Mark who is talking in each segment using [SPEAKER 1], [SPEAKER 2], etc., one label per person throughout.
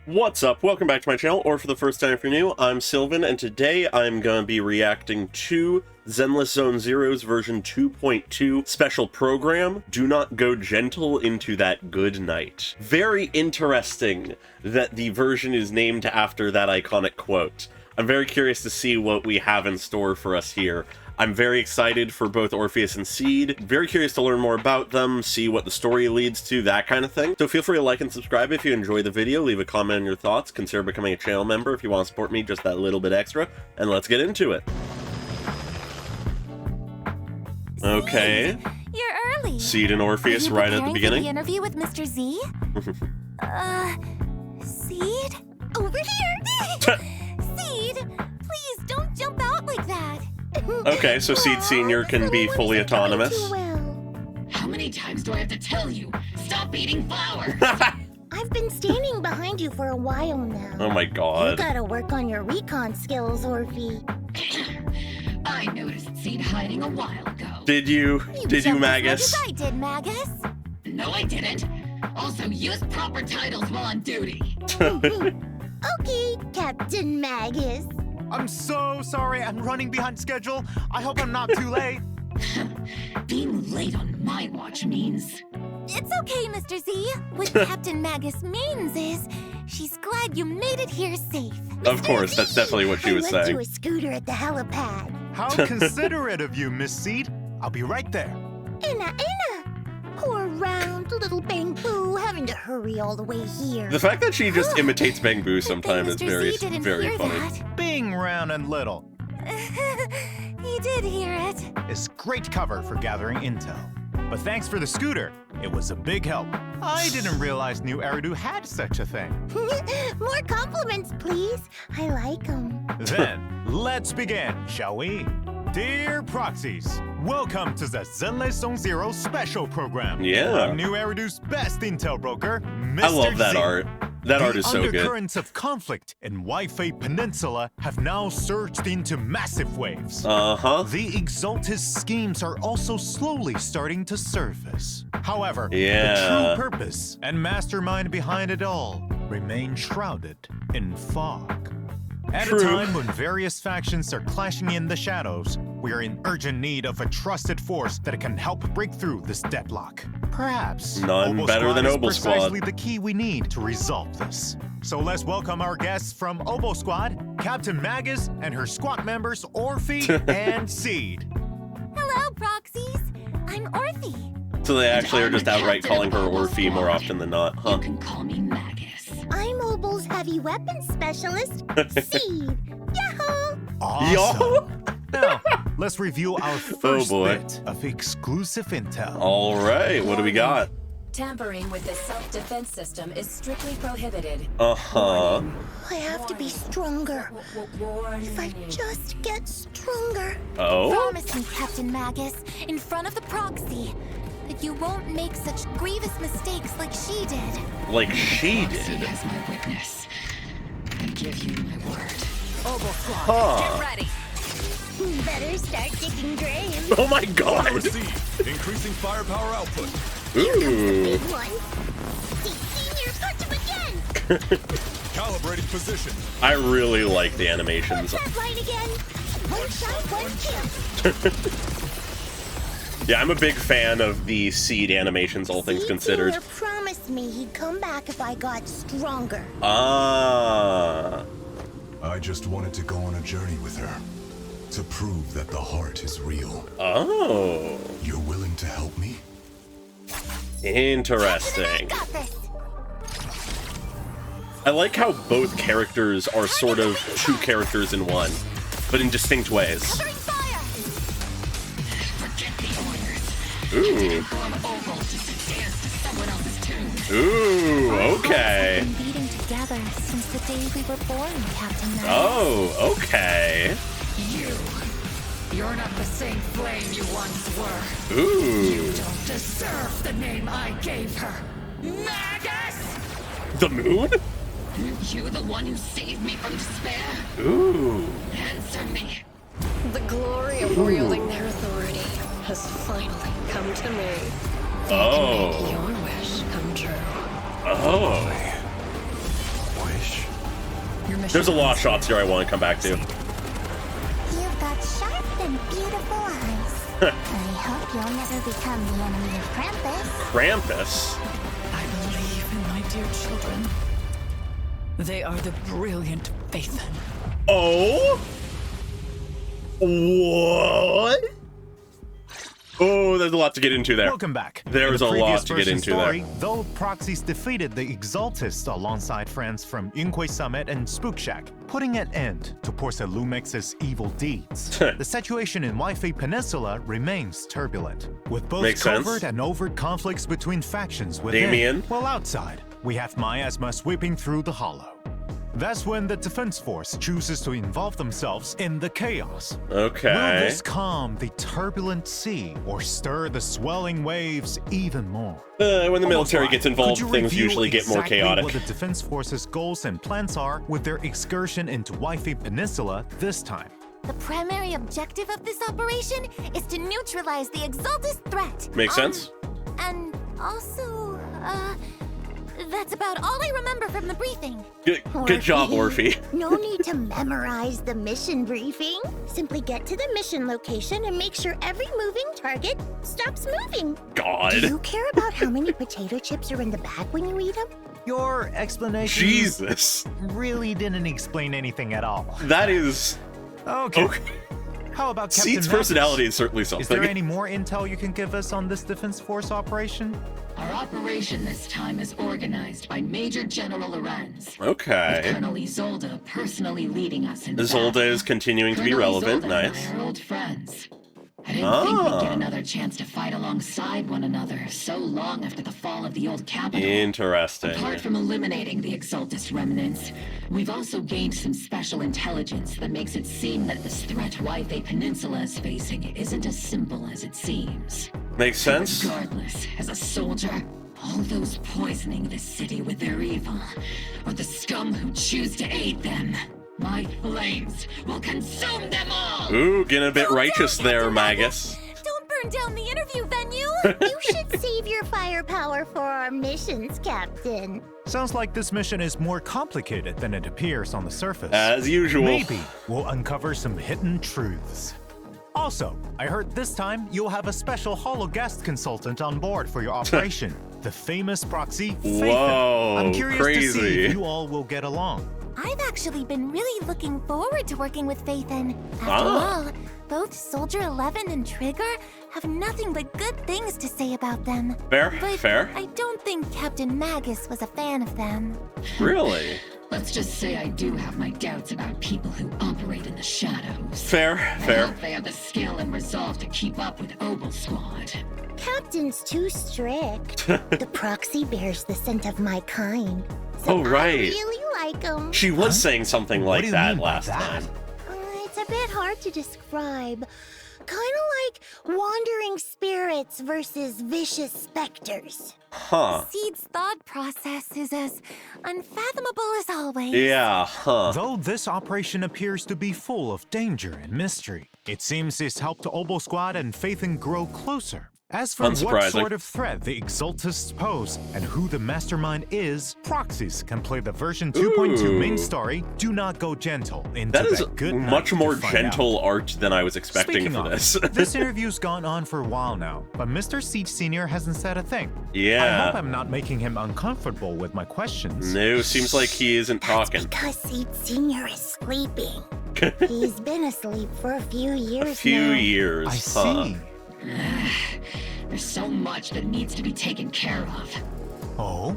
[SPEAKER 1] What's up? Welcome back to my channel, or for the first time if you're new, I'm Sylvan, and today I'm going to be reacting to Zenless Zone Zero's version 2.2 special program, Do Not Go Gentle Into That Good Night. Very interesting that the version is named after that iconic quote. I'm very curious to see what we have in store for us here. I'm very excited for both Orpheus and Seed, very curious to learn more about them, see what the story leads to, that kind of thing. So feel free to like and subscribe if you enjoy the video, leave a comment on your thoughts, consider becoming a channel member if you want to support me just that little bit extra, and let's get into it. Okay.
[SPEAKER 2] You're early.
[SPEAKER 1] Seed and Orpheus right at the beginning.
[SPEAKER 2] The interview with Mr. Z? Seed? Over here! Seed, please don't jump out like that.
[SPEAKER 1] Okay, so Seed Senior can be fully autonomous.
[SPEAKER 3] How many times do I have to tell you? Stop eating flowers!
[SPEAKER 4] I've been standing behind you for a while now.
[SPEAKER 1] Oh my god.
[SPEAKER 4] You gotta work on your recon skills, Orphe.
[SPEAKER 3] I noticed Seed hiding a while ago.
[SPEAKER 1] Did you, Magus?
[SPEAKER 2] I did, Magus.
[SPEAKER 3] No, I didn't. Also, use proper titles while on duty.
[SPEAKER 4] Okay, Captain Magus.
[SPEAKER 5] I'm so sorry, I'm running behind schedule. I hope I'm not too late.
[SPEAKER 3] Being late on my watch means...
[SPEAKER 2] It's okay, Mr. Z. What Captain Magus means is, she's glad you made it here safe.
[SPEAKER 1] Of course, that's definitely what she was
[SPEAKER 4] I left
[SPEAKER 1] saying.
[SPEAKER 4] you a scooter at the helipad.
[SPEAKER 5] How considerate of you, Miss Seed. I'll be right there.
[SPEAKER 4] Inna. Poor round little Bang Boo having to hurry all the way here.
[SPEAKER 1] The fact that she just imitates Bang Boo sometimes is
[SPEAKER 2] Mr. Z didn't
[SPEAKER 1] very
[SPEAKER 2] hear
[SPEAKER 1] funny.
[SPEAKER 2] that.
[SPEAKER 5] Being round and little
[SPEAKER 2] He did hear it.
[SPEAKER 5] is great cover for gathering intel. But thanks for the scooter. It was a big help. I didn't realize New Eridu had such a thing.
[SPEAKER 4] More compliments, please. I like them.
[SPEAKER 5] Then, let's begin, shall we? Dear Proxies, welcome to the Zenless Zone Zero special program.
[SPEAKER 1] Yeah.
[SPEAKER 5] I'm New Eridu's best intel broker, Mr.
[SPEAKER 1] I love that
[SPEAKER 5] Z.
[SPEAKER 1] art. That art is so
[SPEAKER 5] The
[SPEAKER 1] good.
[SPEAKER 5] undercurrents of conflict in Wi-Fi Peninsula have now surged into massive waves.
[SPEAKER 1] Uh-huh.
[SPEAKER 5] The Exaltus schemes are also slowly starting to surface. However,
[SPEAKER 1] Yeah.
[SPEAKER 5] the true purpose and mastermind behind it all remain shrouded in fog. At
[SPEAKER 1] True.
[SPEAKER 5] a time when various factions are clashing in the shadows, we are in urgent need of a trusted force that can help break through this deadlock. Perhaps
[SPEAKER 1] None
[SPEAKER 5] Obo
[SPEAKER 1] better
[SPEAKER 5] Squad
[SPEAKER 1] than
[SPEAKER 5] is
[SPEAKER 1] Obo Squad.
[SPEAKER 5] precisely the key we need to resolve this. So let's welcome our guests from Obo Squad, Captain Magus and her squad members Orphe and Seed.
[SPEAKER 2] Hello, Proxies. I'm Orphe.
[SPEAKER 1] So they actually are
[SPEAKER 3] I'm the
[SPEAKER 1] just outright
[SPEAKER 3] captain
[SPEAKER 1] calling her
[SPEAKER 3] of Obo
[SPEAKER 1] Orphe more
[SPEAKER 3] Squad.
[SPEAKER 1] often than not,
[SPEAKER 3] You
[SPEAKER 1] huh?
[SPEAKER 3] can call me Magus.
[SPEAKER 4] I'm Obo's heavy weapons specialist, Seed. Yahoo!
[SPEAKER 5] Awesome. Now, let's review our first
[SPEAKER 1] boy.
[SPEAKER 5] bit of exclusive intel.
[SPEAKER 1] All right, what do we got?
[SPEAKER 6] Tampering with the self-defense system is strictly prohibited.
[SPEAKER 1] Uh-huh.
[SPEAKER 4] I have to be stronger. If I just get stronger.
[SPEAKER 1] Oh?
[SPEAKER 2] Promise me, Captain Magus, in front of the proxy, that you won't make such grievous mistakes like she did.
[SPEAKER 1] Like she
[SPEAKER 3] Proxy
[SPEAKER 1] did.
[SPEAKER 3] has my witness. I give you my word.
[SPEAKER 6] Obo Squad,
[SPEAKER 1] Huh.
[SPEAKER 6] get ready.
[SPEAKER 4] Better start digging graves.
[SPEAKER 1] Oh my god!
[SPEAKER 5] Increasing firepower output.
[SPEAKER 1] Ooh.
[SPEAKER 4] Big one. Senior, punch him again.
[SPEAKER 5] Calibrating position.
[SPEAKER 1] I really like the animations.
[SPEAKER 4] That line again. One shot, one kill.
[SPEAKER 1] Yeah, I'm a big fan of the Seed animations, all things
[SPEAKER 4] Seed
[SPEAKER 1] considered.
[SPEAKER 4] Senior promised me he'd come back if I got stronger.
[SPEAKER 1] Ah.
[SPEAKER 7] I just wanted to go on a journey with her. To prove that the heart is real.
[SPEAKER 1] Oh.
[SPEAKER 7] You're willing to help me?
[SPEAKER 1] Interesting.
[SPEAKER 2] Got this.
[SPEAKER 1] I like how both characters are sort of two characters in one, but in distinct ways.
[SPEAKER 2] Covering fire.
[SPEAKER 3] Forget the orders.
[SPEAKER 1] Ooh.
[SPEAKER 3] Form Oval just to dance to someone else's tune.
[SPEAKER 1] Ooh, okay.
[SPEAKER 2] We've been beating together since the day we were born, Captain Magus.
[SPEAKER 1] Oh, okay.
[SPEAKER 3] You're not the same flame you once were.
[SPEAKER 1] Ooh.
[SPEAKER 3] Don't deserve the name I gave her. Magus!
[SPEAKER 1] The moon?
[SPEAKER 3] You the one who saved me from despair?
[SPEAKER 1] Ooh.
[SPEAKER 3] Answer me.
[SPEAKER 6] The glory of wielding their authority has finally come to me.
[SPEAKER 1] Oh.
[SPEAKER 6] Your wish come true.
[SPEAKER 1] Oh.
[SPEAKER 7] Wish?
[SPEAKER 3] Your mission
[SPEAKER 1] There's a lot of shots here I want to come back to.
[SPEAKER 4] You've got sharp and beautiful eyes. I hope you'll never become the enemy of Krampus.
[SPEAKER 1] Krampus?
[SPEAKER 3] I believe in my dear children. They are the brilliant Phaethon.
[SPEAKER 1] Oh? What? Oh, there's a lot to get into there.
[SPEAKER 5] Welcome back.
[SPEAKER 1] There's
[SPEAKER 5] In the
[SPEAKER 1] a lot
[SPEAKER 5] previous
[SPEAKER 1] to get
[SPEAKER 5] version
[SPEAKER 1] into
[SPEAKER 5] story,
[SPEAKER 1] there.
[SPEAKER 5] Though Proxies defeated the Exaltists alongside friends from Yunque Summit and Spook Shack, putting an end to Portia Lumex's evil deeds. The situation in Wi-Fi Peninsula remains turbulent, with both
[SPEAKER 1] Makes sense.
[SPEAKER 5] covert and overt conflicts between factions within.
[SPEAKER 1] Damien?
[SPEAKER 5] While outside, we have Miasma sweeping through the hollow. That's when the Defense Force chooses to involve themselves in the chaos.
[SPEAKER 1] Okay.
[SPEAKER 5] Will this calm the turbulent sea or stir the swelling waves even more?
[SPEAKER 1] When the military
[SPEAKER 5] Almost
[SPEAKER 1] gets
[SPEAKER 5] right.
[SPEAKER 1] involved,
[SPEAKER 5] Could you
[SPEAKER 1] things
[SPEAKER 5] review
[SPEAKER 1] usually get more
[SPEAKER 5] exactly
[SPEAKER 1] chaotic.
[SPEAKER 5] What the Defense Force's goals and plans are with their excursion into Wi-Fi Peninsula this time?
[SPEAKER 2] The primary objective of this operation is to neutralize the Exaltus threat.
[SPEAKER 1] Makes sense.
[SPEAKER 2] And also, that's about all I remember from the briefing.
[SPEAKER 1] Good job, Orphe.
[SPEAKER 4] No need to memorize the mission briefing. Simply get to the mission location and make sure every moving target stops moving. Do
[SPEAKER 1] God.
[SPEAKER 4] you care about how many potato chips are in the bag when you eat them?
[SPEAKER 5] Your explanation
[SPEAKER 1] Jesus.
[SPEAKER 5] really didn't explain anything at all.
[SPEAKER 1] That is...
[SPEAKER 5] Okay.
[SPEAKER 1] Okay.
[SPEAKER 5] How about Captain
[SPEAKER 1] Seed's
[SPEAKER 5] Magus?
[SPEAKER 1] personality is certainly
[SPEAKER 5] Is there
[SPEAKER 1] something.
[SPEAKER 5] any more intel you can give us on this Defense Force operation?
[SPEAKER 3] Our operation this time is organized by Major General Lorenz.
[SPEAKER 1] Okay.
[SPEAKER 3] With Colonel Isolde personally leading us in
[SPEAKER 1] Isolde
[SPEAKER 3] battle.
[SPEAKER 1] is continuing to be
[SPEAKER 3] Colonel
[SPEAKER 1] relevant.
[SPEAKER 3] Isolde and
[SPEAKER 1] Nice.
[SPEAKER 3] I are old friends. I didn't think we'd
[SPEAKER 1] Ah.
[SPEAKER 3] get another chance to fight alongside one another so long after the fall of the old capital.
[SPEAKER 1] Interesting.
[SPEAKER 3] Apart from eliminating the Exaltus remnants, we've also gained some special intelligence that makes it seem that this threat Wi-Fi Peninsula is facing isn't as simple as it seems.
[SPEAKER 1] Makes sense.
[SPEAKER 3] Regardless, as a soldier, all those poisoning the city with their evil, or the scum who choose to aid them, my flames will consume them all!
[SPEAKER 1] Ooh, getting a bit
[SPEAKER 2] Calm
[SPEAKER 1] righteous
[SPEAKER 2] down,
[SPEAKER 1] there,
[SPEAKER 2] Captain
[SPEAKER 1] Magus.
[SPEAKER 2] Don't burn down the interview venue.
[SPEAKER 4] You should save your firepower for our missions, Captain.
[SPEAKER 5] Sounds like this mission is more complicated than it appears on the surface.
[SPEAKER 1] As usual.
[SPEAKER 5] Maybe we'll uncover some hidden truths. Also, I heard this time you'll have a special holo guest consultant on board for your operation, the famous proxy Phaethon.
[SPEAKER 1] Whoa,
[SPEAKER 5] I'm curious to see
[SPEAKER 1] crazy.
[SPEAKER 5] if you all will get along.
[SPEAKER 2] I've actually been really looking forward to working with Phaethon. After
[SPEAKER 1] Ah.
[SPEAKER 2] all, both Soldier 11 and Trigger have nothing but good things to say about them.
[SPEAKER 1] Fair,
[SPEAKER 2] But
[SPEAKER 1] fair.
[SPEAKER 2] I don't think Captain Magus was a fan of them.
[SPEAKER 1] Really?
[SPEAKER 3] Let's just say I do have my doubts about people who operate in the shadows.
[SPEAKER 1] Fair,
[SPEAKER 3] I
[SPEAKER 1] fair.
[SPEAKER 3] hope they have the skill and resolve to keep up with Oboe Squad.
[SPEAKER 4] Captain's too strict. The proxy bears the scent of my kind. So
[SPEAKER 1] Oh, right.
[SPEAKER 4] I really like him.
[SPEAKER 1] She was saying something
[SPEAKER 5] What
[SPEAKER 1] like
[SPEAKER 5] do you
[SPEAKER 1] that
[SPEAKER 5] mean by
[SPEAKER 1] last
[SPEAKER 5] that?
[SPEAKER 1] time.
[SPEAKER 4] It's a bit hard to describe. Kind of like wandering spirits versus vicious specters.
[SPEAKER 1] Huh.
[SPEAKER 2] Seed's thought process is as unfathomable as always.
[SPEAKER 1] Yeah, huh.
[SPEAKER 5] Though this operation appears to be full of danger and mystery, it seems it's helped Oboe Squad and Phaethon grow closer. As for what
[SPEAKER 1] Unsurprising.
[SPEAKER 5] sort of threat the Exaltists pose and who the mastermind is, proxies can play the version 2.2 main
[SPEAKER 1] Ooh.
[SPEAKER 5] story Do Not Go Gentle into
[SPEAKER 1] That is
[SPEAKER 5] good night
[SPEAKER 1] much
[SPEAKER 5] to
[SPEAKER 1] more
[SPEAKER 5] find
[SPEAKER 1] gentle
[SPEAKER 5] out.
[SPEAKER 1] art than I was expecting
[SPEAKER 5] Speaking
[SPEAKER 1] for
[SPEAKER 5] of,
[SPEAKER 1] this.
[SPEAKER 5] this interview's gone on for a while now, but Mr. Siege Sr. hasn't said a thing. I
[SPEAKER 1] Yeah.
[SPEAKER 5] hope I'm not making him uncomfortable with my questions.
[SPEAKER 1] No, seems like he isn't
[SPEAKER 4] That's
[SPEAKER 1] talking.
[SPEAKER 4] because Seed Senior is sleeping. He's been asleep for a few years
[SPEAKER 1] A few
[SPEAKER 4] now.
[SPEAKER 1] years.
[SPEAKER 5] I
[SPEAKER 1] huh.
[SPEAKER 5] see.
[SPEAKER 3] There's so much that needs to be taken care of.
[SPEAKER 5] Oh?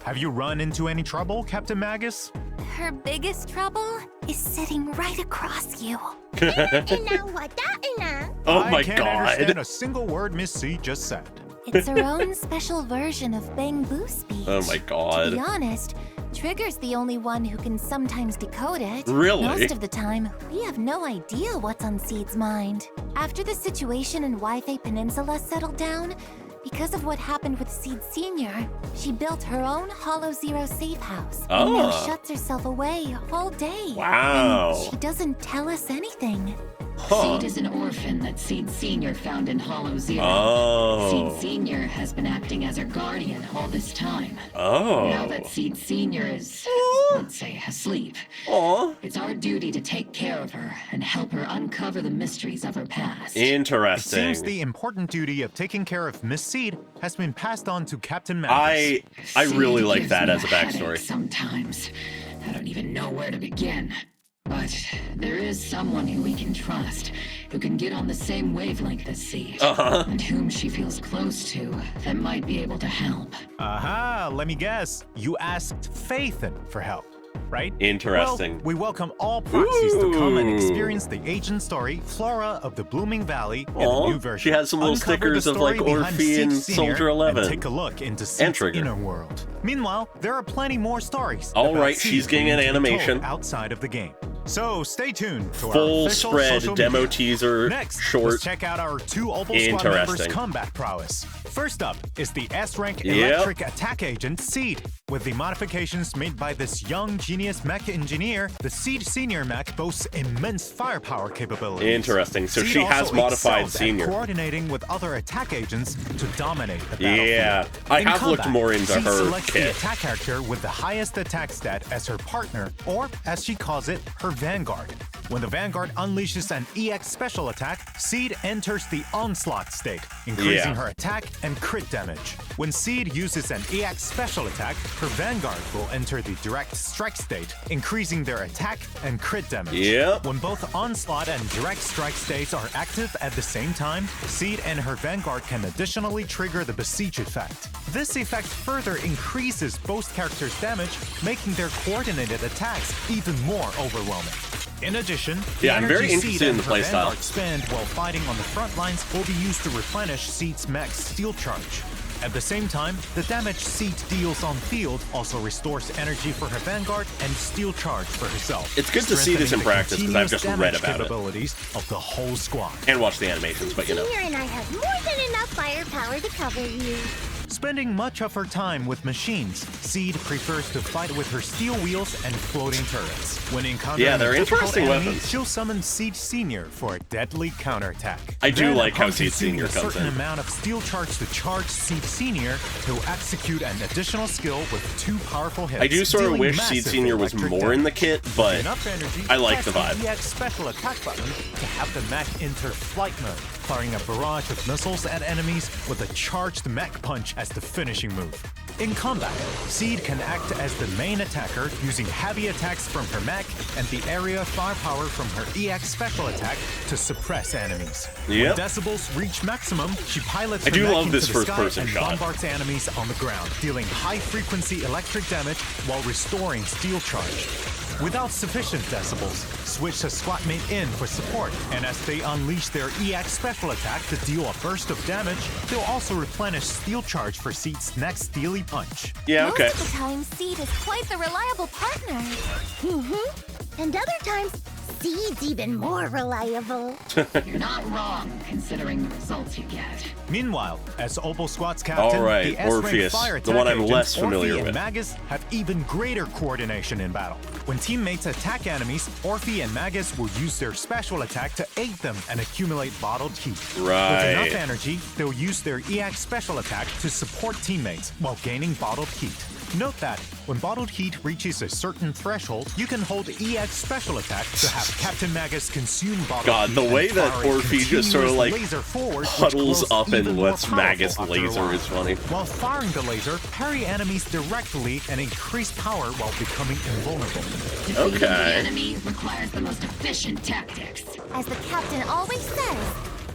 [SPEAKER 5] Have you run into any trouble, Captain Magus?
[SPEAKER 2] Her biggest trouble is sitting right across you.
[SPEAKER 4] Ina, wata, ina.
[SPEAKER 1] Oh
[SPEAKER 5] I
[SPEAKER 1] my
[SPEAKER 5] can't understand
[SPEAKER 1] god.
[SPEAKER 5] a single word Miss C just said.
[SPEAKER 2] It's her own special version of Bang Boo speech.
[SPEAKER 1] Oh my
[SPEAKER 2] To be
[SPEAKER 1] god.
[SPEAKER 2] honest, Trigger's the only one who can sometimes decode it.
[SPEAKER 1] Really?
[SPEAKER 2] Most of the time, we have no idea what's on Seed's mind. After the situation in Wi-Fi Peninsula settled down, because of what happened with Seed Senior, she built her own Hollow Zero safe house and now
[SPEAKER 1] Ah.
[SPEAKER 2] shuts herself away all day.
[SPEAKER 1] Wow.
[SPEAKER 2] And she doesn't tell us anything.
[SPEAKER 1] Huh.
[SPEAKER 3] Seed is an orphan that Seed Senior found in Hollow Zero.
[SPEAKER 1] Oh.
[SPEAKER 3] Seed Senior has been acting as her guardian all this time. Now
[SPEAKER 1] Oh.
[SPEAKER 3] that Seed Senior is, let's say, has sleep.
[SPEAKER 1] Aw.
[SPEAKER 3] It's our duty to take care of her and help her uncover the mysteries of her past.
[SPEAKER 5] It
[SPEAKER 1] Interesting.
[SPEAKER 5] seems the important duty of taking care of Miss Seed has been passed on to Captain Magus.
[SPEAKER 1] I really
[SPEAKER 3] Seed
[SPEAKER 1] like
[SPEAKER 3] gives
[SPEAKER 1] that
[SPEAKER 3] me
[SPEAKER 1] as a
[SPEAKER 3] headache
[SPEAKER 1] backstory.
[SPEAKER 3] Sometimes I don't even know where to begin. But there is someone who we can trust, who can get on the same wavelength as Seed, and whom she feels close to that might be able to help.
[SPEAKER 5] Aha, let me guess. You asked Phaethon for help, right?
[SPEAKER 1] Interesting.
[SPEAKER 5] Well, we welcome all proxies to come and
[SPEAKER 1] Ooh.
[SPEAKER 5] experience the agent story, Flora of the Blooming Valley, in the
[SPEAKER 1] Aw,
[SPEAKER 5] new version.
[SPEAKER 1] she has some little
[SPEAKER 5] Uncover the
[SPEAKER 1] stickers of,
[SPEAKER 5] story
[SPEAKER 1] like,
[SPEAKER 5] behind
[SPEAKER 1] Orphe and
[SPEAKER 5] Seed Senior
[SPEAKER 1] Soldier 11.
[SPEAKER 5] And take a look into
[SPEAKER 1] And
[SPEAKER 5] Seed's
[SPEAKER 1] Trigger.
[SPEAKER 5] inner world. Meanwhile, there are plenty more stories.
[SPEAKER 1] All
[SPEAKER 5] about
[SPEAKER 1] right,
[SPEAKER 5] Seed
[SPEAKER 1] she's getting an
[SPEAKER 5] waiting to be told
[SPEAKER 1] animation.
[SPEAKER 5] outside of the game. So stay tuned to our
[SPEAKER 1] Full
[SPEAKER 5] official
[SPEAKER 1] spread
[SPEAKER 5] social
[SPEAKER 1] demo
[SPEAKER 5] media.
[SPEAKER 1] teaser
[SPEAKER 5] Next,
[SPEAKER 1] short.
[SPEAKER 5] let's check out our 2 Opal Squad members'
[SPEAKER 1] Interesting.
[SPEAKER 5] combat prowess. First up is the S-rank
[SPEAKER 1] Yep.
[SPEAKER 5] electric attack agent Seed. With the modifications made by this young genius mech engineer, the Seed Senior mech boasts immense firepower capabilities.
[SPEAKER 1] Interesting. So
[SPEAKER 5] Seed
[SPEAKER 1] she has
[SPEAKER 5] also
[SPEAKER 1] modified
[SPEAKER 5] excels at
[SPEAKER 1] Senior.
[SPEAKER 5] coordinating with other attack agents to dominate the battlefield.
[SPEAKER 1] Yeah, I
[SPEAKER 5] In
[SPEAKER 1] have looked
[SPEAKER 5] combat,
[SPEAKER 1] more into
[SPEAKER 5] Seed
[SPEAKER 1] her
[SPEAKER 5] selects the
[SPEAKER 1] kit.
[SPEAKER 5] attack character with the highest attack stat as her partner, or as she calls it, her Vanguard. When the Vanguard unleashes an EX special attack, Seed enters the Onslaught state, increasing
[SPEAKER 1] Yeah.
[SPEAKER 5] her attack and crit damage. When Seed uses an EX special attack, her Vanguard will enter the Direct Strike state, increasing their attack and crit damage.
[SPEAKER 1] Yep.
[SPEAKER 5] When both Onslaught and Direct Strike states are active at the same time, Seed and her Vanguard can additionally trigger the Besiege effect. This effect further increases both characters' damage, making their coordinated attacks even more overwhelming. In addition, the
[SPEAKER 1] Yeah, I'm very
[SPEAKER 5] energy
[SPEAKER 1] interested
[SPEAKER 5] Seed
[SPEAKER 1] in
[SPEAKER 5] and
[SPEAKER 1] the
[SPEAKER 5] her
[SPEAKER 1] playstyle.
[SPEAKER 5] Vanguard spend while fighting on the front lines will be used to replenish Seed's mech's steel charge. At the same time, the damage Seed deals on field also restores energy for her Vanguard and steel charge for herself.
[SPEAKER 1] It's good to see this in
[SPEAKER 5] strengthening the
[SPEAKER 1] practice, 'cause I've just
[SPEAKER 5] continuous
[SPEAKER 1] read
[SPEAKER 5] damage
[SPEAKER 1] about it.
[SPEAKER 5] capabilities of the whole squad.
[SPEAKER 1] And watch the animations, but you know.
[SPEAKER 4] Senior and I have more than enough firepower to cover you.
[SPEAKER 5] Spending much of her time with machines, Seed prefers to fight with her steel wheels and floating turrets. When encountering
[SPEAKER 1] Yeah, they're
[SPEAKER 5] a difficult
[SPEAKER 1] interesting
[SPEAKER 5] enemy,
[SPEAKER 1] weapons.
[SPEAKER 5] she'll summon Seed Senior for a deadly counterattack.
[SPEAKER 1] I do
[SPEAKER 5] Then,
[SPEAKER 1] like how
[SPEAKER 5] upon
[SPEAKER 1] Seed Senior
[SPEAKER 5] consuming
[SPEAKER 1] comes
[SPEAKER 5] a certain
[SPEAKER 1] in.
[SPEAKER 5] amount of steel charge to charge Seed Senior, he'll execute an additional skill with 2 powerful hits.
[SPEAKER 1] I do sort of
[SPEAKER 5] dealing
[SPEAKER 1] wish Seed
[SPEAKER 5] massive
[SPEAKER 1] Senior was
[SPEAKER 5] electric
[SPEAKER 1] more in the
[SPEAKER 5] damage.
[SPEAKER 1] kit, but
[SPEAKER 5] Enough energy,
[SPEAKER 1] I like
[SPEAKER 5] press
[SPEAKER 1] the vibe.
[SPEAKER 5] EX special attack button to have the mech enter flight mode, firing a barrage of missiles at enemies with a charged mech punch as the finishing move. In combat, Seed can act as the main attacker using heavy attacks from her mech and the area firepower from her EX special attack to suppress enemies.
[SPEAKER 1] Yep.
[SPEAKER 5] When decibels reach maximum, she pilots
[SPEAKER 1] I
[SPEAKER 5] her
[SPEAKER 1] do
[SPEAKER 5] mech
[SPEAKER 1] love
[SPEAKER 5] into
[SPEAKER 1] this
[SPEAKER 5] the sky
[SPEAKER 1] first-person
[SPEAKER 5] and
[SPEAKER 1] shot.
[SPEAKER 5] bombards enemies on the ground, dealing high-frequency electric damage while restoring steel charge. Without sufficient decibels, switch a squadmate in for support, and as they unleash their EX special attack to deal a burst of damage, they'll also replenish steel charge for Seed's next steely punch.
[SPEAKER 1] Yeah, okay.
[SPEAKER 2] Most of the time, Seed is quite the reliable partner.
[SPEAKER 4] And other times, Seed's even more reliable.
[SPEAKER 3] You're not wrong, considering the results you get.
[SPEAKER 5] Meanwhile, as Opal Squad's captain,
[SPEAKER 1] All right,
[SPEAKER 5] the S-rank
[SPEAKER 1] Orpheus,
[SPEAKER 5] fire
[SPEAKER 1] the
[SPEAKER 5] attack
[SPEAKER 1] one I'm
[SPEAKER 5] agents,
[SPEAKER 1] less familiar
[SPEAKER 5] Orphe and
[SPEAKER 1] with.
[SPEAKER 5] Magus have even greater coordination in battle. When teammates attack enemies, Orphe and Magus will use their special attack to aid them and accumulate bottled heat.
[SPEAKER 1] Right.
[SPEAKER 5] With enough energy, they'll use their EX special attack to support teammates while gaining bottled heat. Note that when bottled heat reaches a certain threshold, you can hold EX special attack to have Captain Magus consume bottled
[SPEAKER 1] God,
[SPEAKER 5] heat
[SPEAKER 1] the way
[SPEAKER 5] and
[SPEAKER 1] that
[SPEAKER 5] fire a
[SPEAKER 1] Orphe just sort of,
[SPEAKER 5] continuous
[SPEAKER 1] like,
[SPEAKER 5] laser forward, which
[SPEAKER 1] huddles
[SPEAKER 5] grows
[SPEAKER 1] up and
[SPEAKER 5] even more
[SPEAKER 1] lets
[SPEAKER 5] powerful
[SPEAKER 1] Magus
[SPEAKER 5] after a
[SPEAKER 1] laser
[SPEAKER 5] while.
[SPEAKER 1] is funny.
[SPEAKER 5] While firing the laser, parry enemies directly and increase power while becoming invulnerable.
[SPEAKER 3] Defeating the
[SPEAKER 1] Okay.
[SPEAKER 3] enemy requires the most efficient tactics.
[SPEAKER 2] As the captain always says,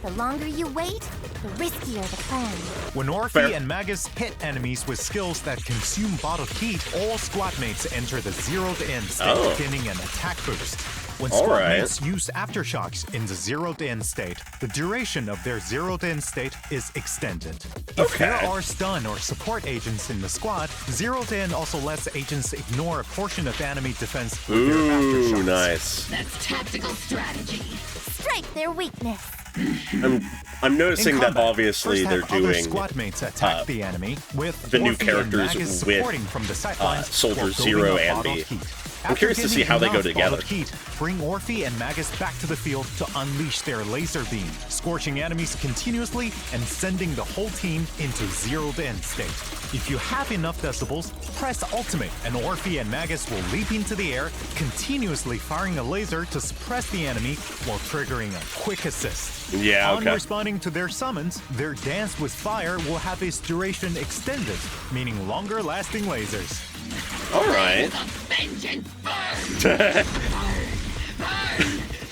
[SPEAKER 2] the longer you wait, the riskier the plan.
[SPEAKER 5] When Orphe
[SPEAKER 1] Fair.
[SPEAKER 5] and Magus hit enemies with skills that consume bottled heat, all squadmates enter the zeroed-in state,
[SPEAKER 1] Oh.
[SPEAKER 5] gaining an attack boost. When
[SPEAKER 1] All right.
[SPEAKER 5] squadmates use aftershocks in the zeroed-in state, the duration of their zeroed-in state is extended. If
[SPEAKER 1] Okay.
[SPEAKER 5] there are stun or support agents in the squad, zeroed-in also lets agents ignore a portion of enemy defense with their
[SPEAKER 1] Ooh,
[SPEAKER 5] aftershocks.
[SPEAKER 1] nice.
[SPEAKER 3] That's tactical strategy.
[SPEAKER 2] Strike their weakness.
[SPEAKER 1] I'm noticing
[SPEAKER 5] In
[SPEAKER 1] that
[SPEAKER 5] combat,
[SPEAKER 1] obviously
[SPEAKER 5] first
[SPEAKER 1] they're
[SPEAKER 5] have other
[SPEAKER 1] doing
[SPEAKER 5] squadmates attack the enemy with
[SPEAKER 1] the new
[SPEAKER 5] Orphe and
[SPEAKER 1] characters
[SPEAKER 5] Magus
[SPEAKER 1] with,
[SPEAKER 5] supporting from the sidelines
[SPEAKER 1] Soldier
[SPEAKER 5] while building
[SPEAKER 1] Zero
[SPEAKER 5] up
[SPEAKER 1] and
[SPEAKER 5] bottled
[SPEAKER 1] B.
[SPEAKER 5] heat.
[SPEAKER 1] I'm curious to see how they go together.
[SPEAKER 5] Heat, bring Orphe and Magus back to the field to unleash their laser beam, scorching enemies continuously and sending the whole team into zeroed-in state. If you have enough decibels, press Ultimate, and Orphe and Magus will leap into the air, continuously firing a laser to suppress the enemy while triggering a quick assist.
[SPEAKER 1] Yeah, okay.
[SPEAKER 5] On responding to their summons, their dance with fire will have its duration extended, meaning longer-lasting lasers.
[SPEAKER 1] All right.
[SPEAKER 3] Vengeance burn!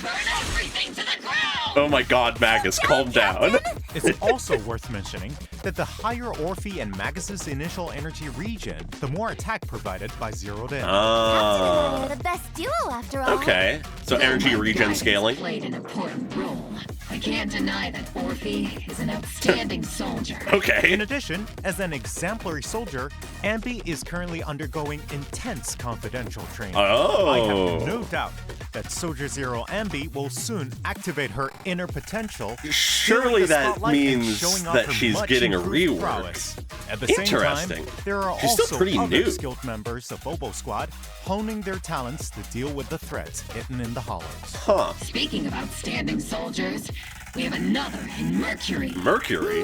[SPEAKER 3] Burn everything to the ground!
[SPEAKER 1] Oh my god, Magus, calm down.
[SPEAKER 5] It's also worth mentioning that the higher Orphe and Magus's initial energy regen, the more attack provided by zeroed in.
[SPEAKER 2] They're the best duo after all.
[SPEAKER 1] Okay. So energy regen scaling.
[SPEAKER 3] Played an important role. I can't deny that Orphe is an outstanding soldier.
[SPEAKER 1] Okay.
[SPEAKER 5] In addition, as an exemplary soldier, Ambi is currently undergoing intense confidential training.
[SPEAKER 1] Oh.
[SPEAKER 5] I have no doubt that Soldier Zero Ambi will soon activate her inner potential.
[SPEAKER 1] Surely that means that she's getting a rework.
[SPEAKER 5] Prowess. At the
[SPEAKER 1] Interesting.
[SPEAKER 5] same time, there are
[SPEAKER 1] She's still
[SPEAKER 5] also
[SPEAKER 1] pretty
[SPEAKER 5] other
[SPEAKER 1] new.
[SPEAKER 5] skilled members of Bobo Squad honing their talents to deal with the threats hidden in the hollows.
[SPEAKER 1] Huh.
[SPEAKER 3] Speaking of outstanding soldiers, we have another in Mercury.
[SPEAKER 1] Mercury?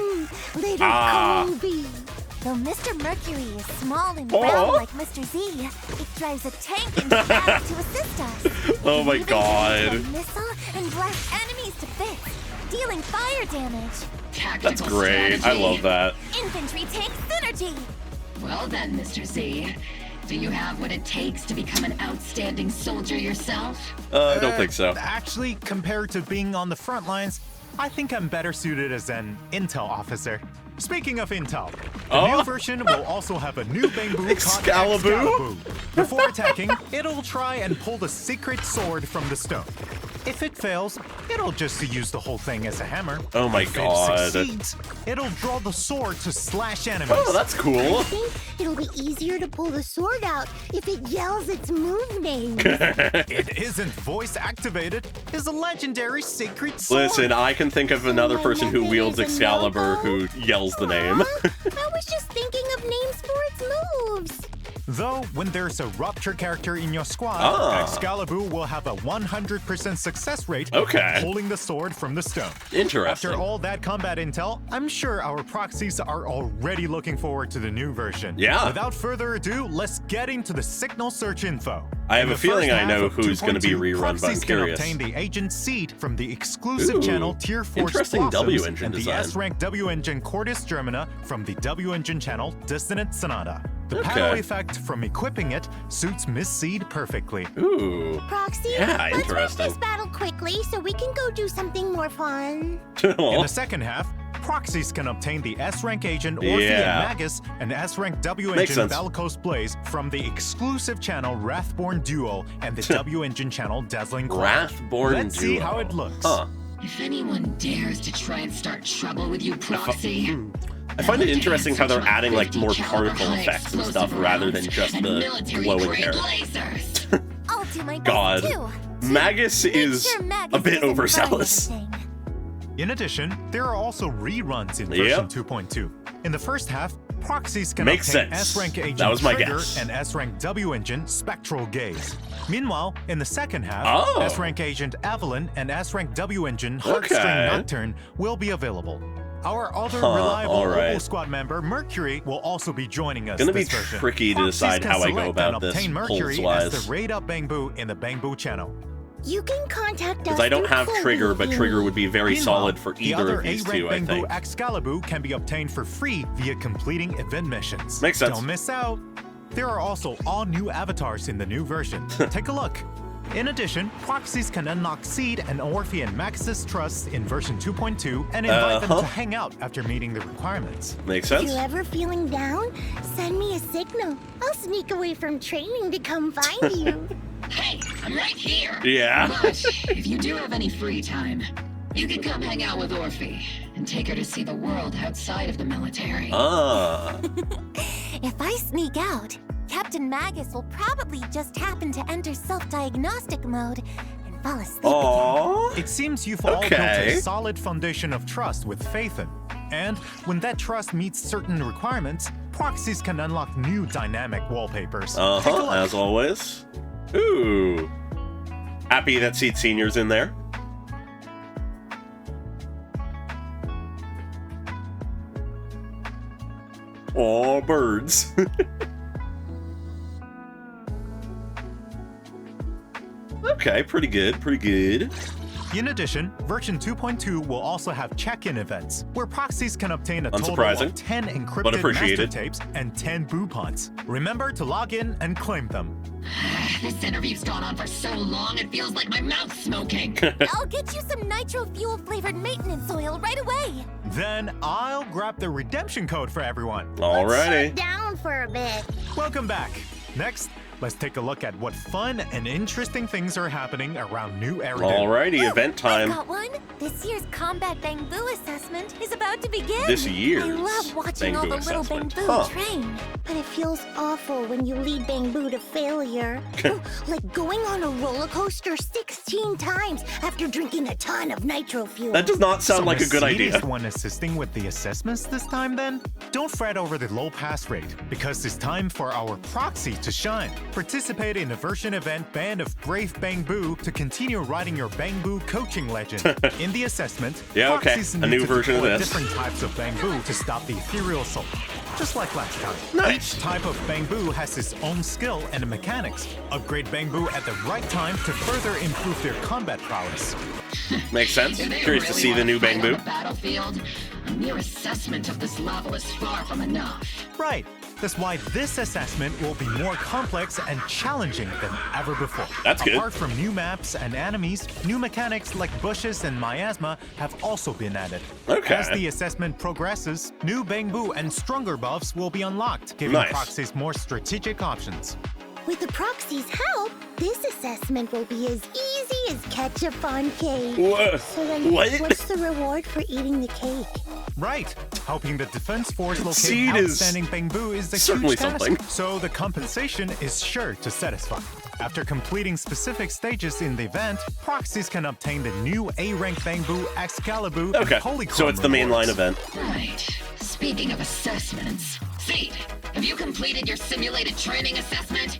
[SPEAKER 4] Little Colby.
[SPEAKER 2] Though Mr. Mercury is small and round like Mr. Z, it drives a tank into battle to assist us.
[SPEAKER 1] Oh my
[SPEAKER 2] Even
[SPEAKER 1] god.
[SPEAKER 2] can missile and blast enemies to bits, dealing fire damage.
[SPEAKER 3] Tactical
[SPEAKER 1] That's great. I
[SPEAKER 3] strategy.
[SPEAKER 1] love that.
[SPEAKER 2] Infantry tank synergy.
[SPEAKER 3] Well then, Mr. Z, do you have what it takes to become an outstanding soldier yourself?
[SPEAKER 1] I don't think so.
[SPEAKER 5] Actually, compared to being on the front lines, I think I'm better suited as an intel officer. Speaking of intel, the new version will also have a new bamboo called
[SPEAKER 1] Excalibur?
[SPEAKER 5] Before attacking, it'll try and pull the secret sword from the stone. If it fails, it'll just use the whole thing as a hammer.
[SPEAKER 1] Oh my
[SPEAKER 5] If
[SPEAKER 1] god.
[SPEAKER 5] it succeeds, it'll draw the sword to slash enemies.
[SPEAKER 1] Oh, that's cool.
[SPEAKER 4] I think it'll be easier to pull the sword out if it yells its move name.
[SPEAKER 5] It isn't voice activated. It's a legendary secret sword.
[SPEAKER 1] Listen, I can think of another person who wields Excalibur who yells the name.
[SPEAKER 4] I was just thinking of names for its moves.
[SPEAKER 5] Though, when there's a Rupture character in your squad, Excalibur will have a 100% success rate of pulling the sword from the stone.
[SPEAKER 1] Interesting.
[SPEAKER 5] After all that combat intel, I'm sure our proxies are already looking forward to the new version.
[SPEAKER 1] Yeah.
[SPEAKER 5] Without further ado, let's get into the signal search info.
[SPEAKER 1] I have
[SPEAKER 5] In
[SPEAKER 1] a
[SPEAKER 5] the
[SPEAKER 1] feeling
[SPEAKER 5] first
[SPEAKER 1] I know
[SPEAKER 5] half of
[SPEAKER 1] who's going to be
[SPEAKER 5] 2.2,
[SPEAKER 1] rerun, but I'm
[SPEAKER 5] proxies
[SPEAKER 1] curious.
[SPEAKER 5] can obtain the agent seed from the exclusive channel Tier 4
[SPEAKER 1] Interesting
[SPEAKER 5] Blossoms
[SPEAKER 1] W-engine
[SPEAKER 5] and the
[SPEAKER 1] design.
[SPEAKER 5] S-rank W-engine Cordis Germana from the W-engine channel Dissonant Sonata. The
[SPEAKER 1] Okay.
[SPEAKER 5] power effect from equipping it suits Miss Seed perfectly.
[SPEAKER 1] Ooh.
[SPEAKER 4] Proxy,
[SPEAKER 1] Yeah,
[SPEAKER 4] let's wrap
[SPEAKER 1] interesting.
[SPEAKER 4] this battle quickly so we can go do something more fun.
[SPEAKER 5] In the second half, proxies can obtain the S-rank agent Orphe
[SPEAKER 1] Yeah.
[SPEAKER 5] and Magus and S-rank W
[SPEAKER 1] Makes
[SPEAKER 5] engine
[SPEAKER 1] sense.
[SPEAKER 5] Bellicose Blaze from the exclusive channel Wrathborn Duo and the W engine channel Dazzling Cloud.
[SPEAKER 1] Wrathborn
[SPEAKER 5] Let's see
[SPEAKER 1] Duo.
[SPEAKER 5] how it looks.
[SPEAKER 1] Huh.
[SPEAKER 3] If anyone dares to try and start trouble with you, Proxy,
[SPEAKER 1] I find it interesting how they're adding like more particle effects and stuff rather than just the glowing hair.
[SPEAKER 3] lasers.
[SPEAKER 2] I'll do my best
[SPEAKER 1] God.
[SPEAKER 2] too.
[SPEAKER 1] Magus
[SPEAKER 2] Make
[SPEAKER 1] is
[SPEAKER 2] sure Magus
[SPEAKER 1] a bit
[SPEAKER 2] isn't running
[SPEAKER 1] overzealous.
[SPEAKER 2] everything.
[SPEAKER 5] In addition, there are also reruns in
[SPEAKER 1] Yep.
[SPEAKER 5] version 2.2. In the first half, proxies can
[SPEAKER 1] Makes
[SPEAKER 5] obtain
[SPEAKER 1] sense.
[SPEAKER 5] S-rank agent
[SPEAKER 1] That was my
[SPEAKER 5] Trigger
[SPEAKER 1] guess.
[SPEAKER 5] and S-rank W engine Spectral Gaze. Meanwhile, in the second half,
[SPEAKER 1] Oh.
[SPEAKER 5] S-rank agent Evelyn and S-rank W engine Heartstring
[SPEAKER 1] Okay.
[SPEAKER 5] Nocturne will be available. Our other
[SPEAKER 1] Huh,
[SPEAKER 5] reliable
[SPEAKER 1] alright.
[SPEAKER 5] Opal Squad member, Mercury, will also be joining us
[SPEAKER 1] Gonna be
[SPEAKER 5] this version.
[SPEAKER 1] tricky to
[SPEAKER 5] Proxies
[SPEAKER 1] decide
[SPEAKER 5] can
[SPEAKER 1] how I go
[SPEAKER 5] select
[SPEAKER 1] about
[SPEAKER 5] and
[SPEAKER 1] this
[SPEAKER 5] obtain Mercury
[SPEAKER 1] polls-wise.
[SPEAKER 5] as the raid up Bangbu in the Bangbu channel.
[SPEAKER 4] You can contact us.
[SPEAKER 1] Because I don't
[SPEAKER 4] through
[SPEAKER 1] have
[SPEAKER 4] Colby
[SPEAKER 1] Trigger, but
[SPEAKER 4] if you
[SPEAKER 1] Trigger
[SPEAKER 4] need.
[SPEAKER 1] would be very
[SPEAKER 5] Meanwhile,
[SPEAKER 1] solid for
[SPEAKER 5] the
[SPEAKER 1] either
[SPEAKER 5] other
[SPEAKER 1] of these
[SPEAKER 5] A-rank
[SPEAKER 1] two, I
[SPEAKER 5] Bangbu
[SPEAKER 1] think.
[SPEAKER 5] Excalibur can be obtained for free via completing event missions.
[SPEAKER 1] Makes sense.
[SPEAKER 5] Don't miss out. There are also all new avatars in the new version. Take a look. In addition, proxies can unlock Seed and Orphe and Max's Trust in version 2.2 and invite them to hang out after meeting the requirements.
[SPEAKER 1] Makes
[SPEAKER 4] If
[SPEAKER 1] sense.
[SPEAKER 4] you're ever feeling down, send me a signal. I'll sneak away from training to come find you.
[SPEAKER 3] Hey, I'm right here.
[SPEAKER 1] Yeah.
[SPEAKER 3] But if you do have any free time, you can come hang out with Orphe and take her to see the world outside of the military.
[SPEAKER 2] If I sneak out, Captain Magus will probably just happen to enter self-diagnostic mode and fall asleep again.
[SPEAKER 1] Aww.
[SPEAKER 5] It seems you've all built
[SPEAKER 1] Okay.
[SPEAKER 5] a solid foundation of trust with Phaethon. And when that trust meets certain requirements, proxies can unlock new dynamic wallpapers. Take a look.
[SPEAKER 1] As always. Ooh. Happy that Seed Senior's in there. Aw, birds. Okay, pretty good, pretty good.
[SPEAKER 5] In addition, version 2.2 will also have check-in events, where proxies can obtain a total
[SPEAKER 1] Unsurprising,
[SPEAKER 5] of 10
[SPEAKER 1] but
[SPEAKER 5] encrypted master
[SPEAKER 1] appreciated.
[SPEAKER 5] tapes and 10 boopons. Remember to log in and claim them.
[SPEAKER 3] This interview's gone on for so long, it feels like my mouth's smoking.
[SPEAKER 2] I'll get you some nitro fuel flavored maintenance oil right away.
[SPEAKER 5] Then I'll grab the redemption code for everyone.
[SPEAKER 1] Alrighty.
[SPEAKER 4] Shut down for a bit.
[SPEAKER 5] Welcome back. Next, let's take a look at what fun and interesting things are happening around New Eridan.
[SPEAKER 1] Alrighty, event time.
[SPEAKER 2] I got one. This year's combat Bangbu assessment is about to begin.
[SPEAKER 1] This year's
[SPEAKER 2] I love watching all the
[SPEAKER 1] Bangbu
[SPEAKER 2] little
[SPEAKER 1] assessment.
[SPEAKER 2] Bangbu
[SPEAKER 1] Huh.
[SPEAKER 2] train.
[SPEAKER 4] But it feels awful when you lead Bangbu to failure. Like going on a roller coaster 16 times after drinking a ton of nitro fuel.
[SPEAKER 1] That does not sound
[SPEAKER 5] So
[SPEAKER 1] like a
[SPEAKER 5] Miss
[SPEAKER 1] good
[SPEAKER 5] Seed
[SPEAKER 1] idea.
[SPEAKER 5] is the one assisting with the assessments this time then? Don't fret over the low pass rate, because it's time for our proxy to shine. Participate in the version event Band of Brave Bangbu to continue riding your Bangbu coaching legend. In the assessment,
[SPEAKER 1] Yeah, okay,
[SPEAKER 5] proxies
[SPEAKER 1] a
[SPEAKER 5] need
[SPEAKER 1] new
[SPEAKER 5] to
[SPEAKER 1] version of
[SPEAKER 5] deploy
[SPEAKER 1] this.
[SPEAKER 5] different types of Bangbu to stop the ethereal assault. Just like last time.
[SPEAKER 1] Nice.
[SPEAKER 5] Each type of Bangbu has its own skill and mechanics. Upgrade Bangbu at the right time to further improve their combat prowess.
[SPEAKER 1] Makes sense.
[SPEAKER 3] Do they
[SPEAKER 1] Curious to
[SPEAKER 3] really
[SPEAKER 1] see the
[SPEAKER 3] wanna
[SPEAKER 1] new
[SPEAKER 3] fight on
[SPEAKER 1] Bangbu.
[SPEAKER 3] the battlefield? A mere assessment of this level is far from enough.
[SPEAKER 5] Right. That's why this assessment will be more complex and challenging than ever before.
[SPEAKER 1] That's good.
[SPEAKER 5] Apart from new maps and enemies, new mechanics like bushes and miasma have also been added.
[SPEAKER 1] Okay.
[SPEAKER 5] As the assessment progresses, new Bangbu and stronger buffs will be unlocked, giving
[SPEAKER 1] Nice.
[SPEAKER 5] proxies more strategic options.
[SPEAKER 4] With the proxy's help, this assessment will be as easy as ketchup on cake.
[SPEAKER 1] Wha-
[SPEAKER 4] So then,
[SPEAKER 1] What?
[SPEAKER 4] what's the reward for eating the cake?
[SPEAKER 5] Right. Helping the defense force locate
[SPEAKER 1] Seed is
[SPEAKER 5] outstanding Bangbu is a
[SPEAKER 1] certainly
[SPEAKER 5] huge task,
[SPEAKER 1] something.
[SPEAKER 5] so the compensation is sure to satisfy. After completing specific stages in the event, proxies can obtain the new A-rank Bangbu, Excalibur,
[SPEAKER 1] Okay,
[SPEAKER 5] and Polychrome
[SPEAKER 1] so it's the mainline
[SPEAKER 5] rewards.
[SPEAKER 1] event.
[SPEAKER 3] Right. Speaking of assessments, Seed, have you completed your simulated training assessment?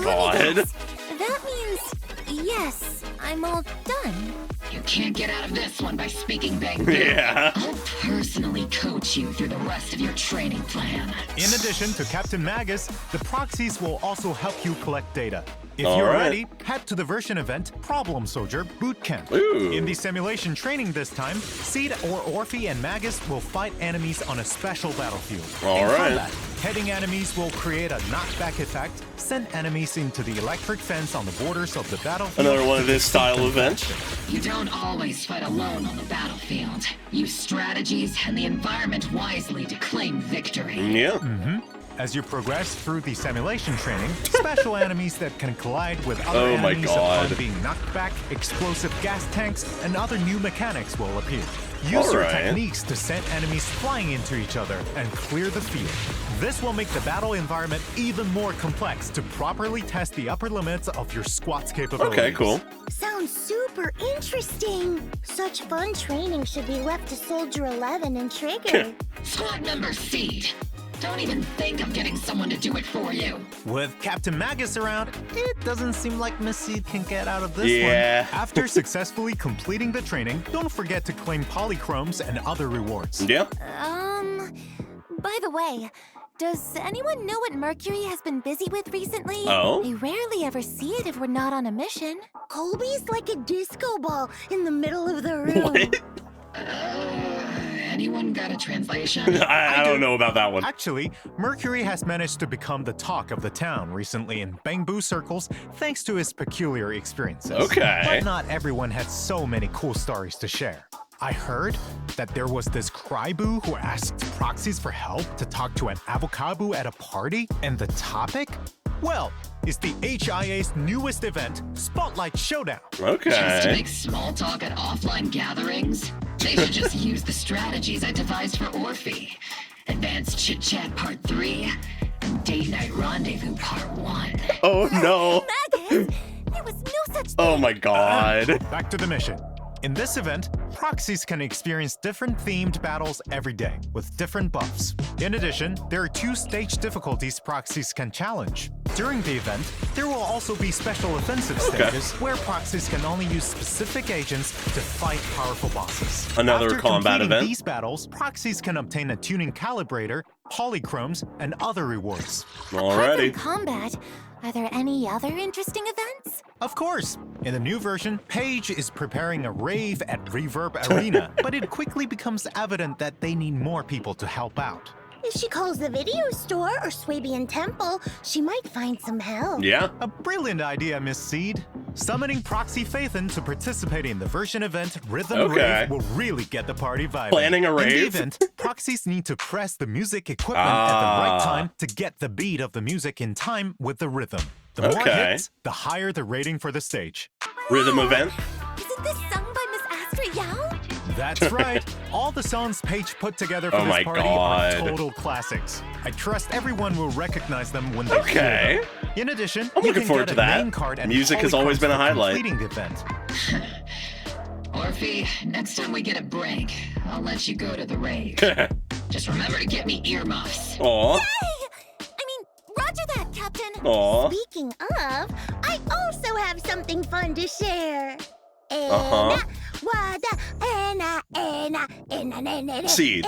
[SPEAKER 1] God.
[SPEAKER 2] That means yes, I'm all done.
[SPEAKER 3] You can't get out of this one by speaking Bangbu.
[SPEAKER 1] Yeah.
[SPEAKER 3] I'll personally coach you through the rest of your training plan.
[SPEAKER 5] In addition to Captain Magus, the proxies will also help you collect data. If
[SPEAKER 1] All
[SPEAKER 5] you're
[SPEAKER 1] right.
[SPEAKER 5] ready, head to the version event Problem Soldier Bootcamp.
[SPEAKER 1] Ooh.
[SPEAKER 5] In the simulation training this time, Seed or Orphe and Magus will fight enemies on a special battlefield.
[SPEAKER 1] All
[SPEAKER 5] In
[SPEAKER 1] right.
[SPEAKER 5] combat, heading enemies will create a knockback effect, send enemies into the electric fence on the borders of the battlefield.
[SPEAKER 1] Another one of
[SPEAKER 5] to
[SPEAKER 1] this
[SPEAKER 5] defeat
[SPEAKER 1] style
[SPEAKER 5] them
[SPEAKER 1] event.
[SPEAKER 5] faster.
[SPEAKER 3] You don't always fight alone on the battlefield. Use strategies and the environment wisely to claim victory.
[SPEAKER 1] Yeah.
[SPEAKER 5] As you progress through the simulation training, special enemies that can collide with other
[SPEAKER 1] Oh my
[SPEAKER 5] enemies
[SPEAKER 1] God.
[SPEAKER 5] upon being knocked back, explosive gas tanks, and other new mechanics will appear. Use
[SPEAKER 1] All
[SPEAKER 5] your
[SPEAKER 1] right.
[SPEAKER 5] techniques to send enemies flying into each other and clear the field. This will make the battle environment even more complex to properly test the upper limits of your squad's capabilities.
[SPEAKER 1] Okay, cool.
[SPEAKER 4] Sounds super interesting. Such fun training should be left to Soldier 11 and Trigger.
[SPEAKER 3] Squad member Seed, don't even think of getting someone to do it for you.
[SPEAKER 5] With Captain Magus around, it doesn't seem like Miss Seed can get out of this
[SPEAKER 1] Yeah.
[SPEAKER 5] one. After successfully completing the training, don't forget to claim polychromes and other rewards.
[SPEAKER 1] Yeah.
[SPEAKER 2] By the way, does anyone know what Mercury has been busy with recently?
[SPEAKER 1] Oh?
[SPEAKER 2] We rarely ever see it if we're not on a mission.
[SPEAKER 4] Colby's like a disco ball in the middle of the room.
[SPEAKER 1] What?
[SPEAKER 3] Anyone got a translation?
[SPEAKER 1] I don't know about that one.
[SPEAKER 5] Actually, Mercury has managed to become the talk of the town recently in Bangbu circles thanks to his peculiar experiences.
[SPEAKER 1] Okay.
[SPEAKER 5] But not everyone had so many cool stories to share. I heard that there was this Crybu who asked proxies for help to talk to an avocado at a party, and the topic? Well, it's the HIA's newest event, Spotlight Showdown.
[SPEAKER 3] Just to
[SPEAKER 1] Okay.
[SPEAKER 3] make small talk at offline gatherings? They should just use the strategies I devised for Orphe. Advanced Chit Chat Part 3 and Date Night Rendezvous Part 1.
[SPEAKER 1] Oh no.
[SPEAKER 2] Magus, there was no such thing.
[SPEAKER 1] Oh my god.
[SPEAKER 5] Back to the mission. In this event, proxies can experience different themed battles every day, with different buffs. In addition, there are 2 stage difficulties proxies can challenge. During the event, there will also be special offensive stages where proxies can only use specific agents to fight powerful bosses.
[SPEAKER 1] Another
[SPEAKER 5] After
[SPEAKER 1] combat
[SPEAKER 5] completing
[SPEAKER 1] event.
[SPEAKER 5] these battles, proxies can obtain a tuning calibrator, polychromes, and other rewards.
[SPEAKER 2] Apart from
[SPEAKER 1] Alrighty.
[SPEAKER 2] combat, are there any other interesting events?
[SPEAKER 5] Of course, in the new version, Paige is preparing a rave at Reverb Arena, but it quickly becomes evident that they need more people to help out.
[SPEAKER 4] If she calls the video store or Swabian Temple, she might find some help.
[SPEAKER 1] Yeah.
[SPEAKER 5] A brilliant idea, Miss Seed. Summoning Proxy Phaethon to participate in the version event Rhythm Rave will really get the party vibing.
[SPEAKER 1] Planning a
[SPEAKER 5] In the
[SPEAKER 1] rave?
[SPEAKER 5] event, proxies need to press the music equipment at the right time to get the beat of the music in time with the rhythm. The more hits, the higher the rating for the stage.
[SPEAKER 1] Rhythm event.
[SPEAKER 2] Isn't this sung by Miss Astra Yao?
[SPEAKER 5] That's right. All the songs Paige put together for
[SPEAKER 1] Oh my
[SPEAKER 5] this party
[SPEAKER 1] God.
[SPEAKER 5] are total classics. I trust everyone will recognize them when they hear them. In addition,
[SPEAKER 1] I'm
[SPEAKER 5] you
[SPEAKER 1] looking
[SPEAKER 5] can
[SPEAKER 1] forward
[SPEAKER 5] get
[SPEAKER 1] to
[SPEAKER 5] a
[SPEAKER 1] that.
[SPEAKER 5] name card and
[SPEAKER 1] Music has always
[SPEAKER 5] polychromes
[SPEAKER 1] been a
[SPEAKER 5] for
[SPEAKER 1] highlight.
[SPEAKER 5] completing the event.
[SPEAKER 3] Orphe, next time we get a break, I'll let you go to the rave. Just remember to get me earmuffs.
[SPEAKER 1] Aw.
[SPEAKER 2] Roger that, Captain.
[SPEAKER 1] Aw.
[SPEAKER 4] Speaking of, I also have something fun to share.
[SPEAKER 1] Seed.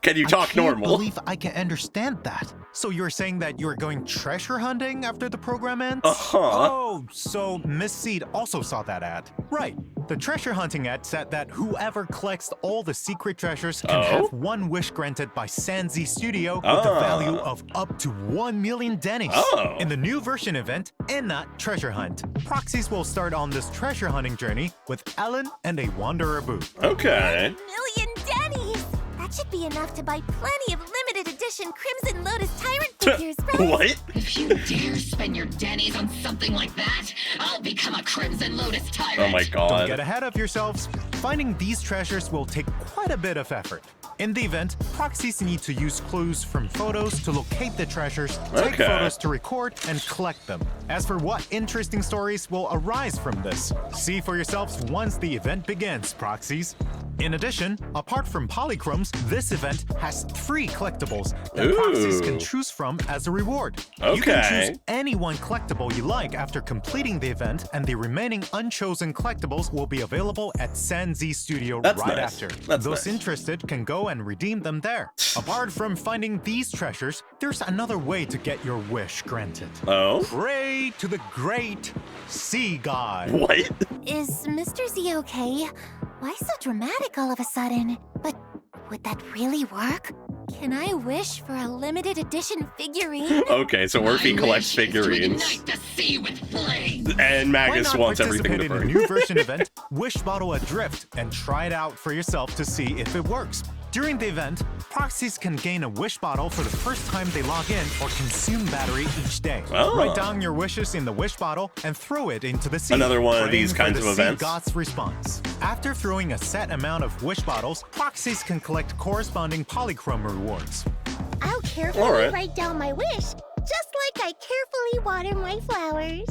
[SPEAKER 1] Can you talk
[SPEAKER 5] I can't
[SPEAKER 1] normal?
[SPEAKER 5] believe I can understand that. So you're saying that you're going treasure hunting after the program ends? Oh, so Miss Seed also saw that ad. Right. The treasure hunting ad said that whoever collects all the secret treasures can have one wish granted by Sanzi Studio with the value of up to 1 million dennies. In the new version event, Enna Treasure Hunt, proxies will start on this treasure hunting journey with Ellen and a Wanderer Boo.
[SPEAKER 1] Okay.
[SPEAKER 2] Million dennies! That should be enough to buy plenty of limited edition Crimson Lotus Tyrant figures, right?
[SPEAKER 1] What?
[SPEAKER 3] If you dare spend your dennies on something like that, I'll become a Crimson Lotus Tyrant.
[SPEAKER 1] Oh my
[SPEAKER 5] Don't
[SPEAKER 1] God.
[SPEAKER 5] get ahead of yourselves. Finding these treasures will take quite a bit of effort. In the event, proxies need to use clues from photos to locate the treasures, take photos to record, and collect them. As for what interesting stories will arise from this, see for yourselves once the event begins, proxies. In addition, apart from polychromes, this event has 3 collectibles that proxies can choose from as a reward. You can choose any one collectible you like after completing the event, and the remaining unchosen collectibles will be available at Sanzi Studio after. Those interested can go and redeem them there. Apart from finding these treasures, there's another way to get your wish granted. Pray to the great Sea God.
[SPEAKER 1] What?
[SPEAKER 2] Is Mr. Z okay? Why so dramatic all of a sudden? But would that really work? Can I wish for a limited edition figurine?
[SPEAKER 1] Okay, so Orphe collects figurines.
[SPEAKER 3] Ignite the sea with flames.
[SPEAKER 1] And Magus wants everything to
[SPEAKER 5] participate in a
[SPEAKER 1] burn.
[SPEAKER 5] new version event, Wish Bottle Adrift, and try it out for yourself to see if it works. During the event, proxies can gain a wish bottle for the first time they log in or consume battery each day. Write down your wishes in the wish bottle and throw it into the sea.
[SPEAKER 1] Another one of
[SPEAKER 5] praying
[SPEAKER 1] these
[SPEAKER 5] for
[SPEAKER 1] kinds
[SPEAKER 5] the
[SPEAKER 1] of
[SPEAKER 5] sea
[SPEAKER 1] events.
[SPEAKER 5] God's response. After throwing a set amount of wish bottles, proxies can collect corresponding polychrome rewards.
[SPEAKER 4] I'll carefully write down my wish, just like I carefully water my flowers.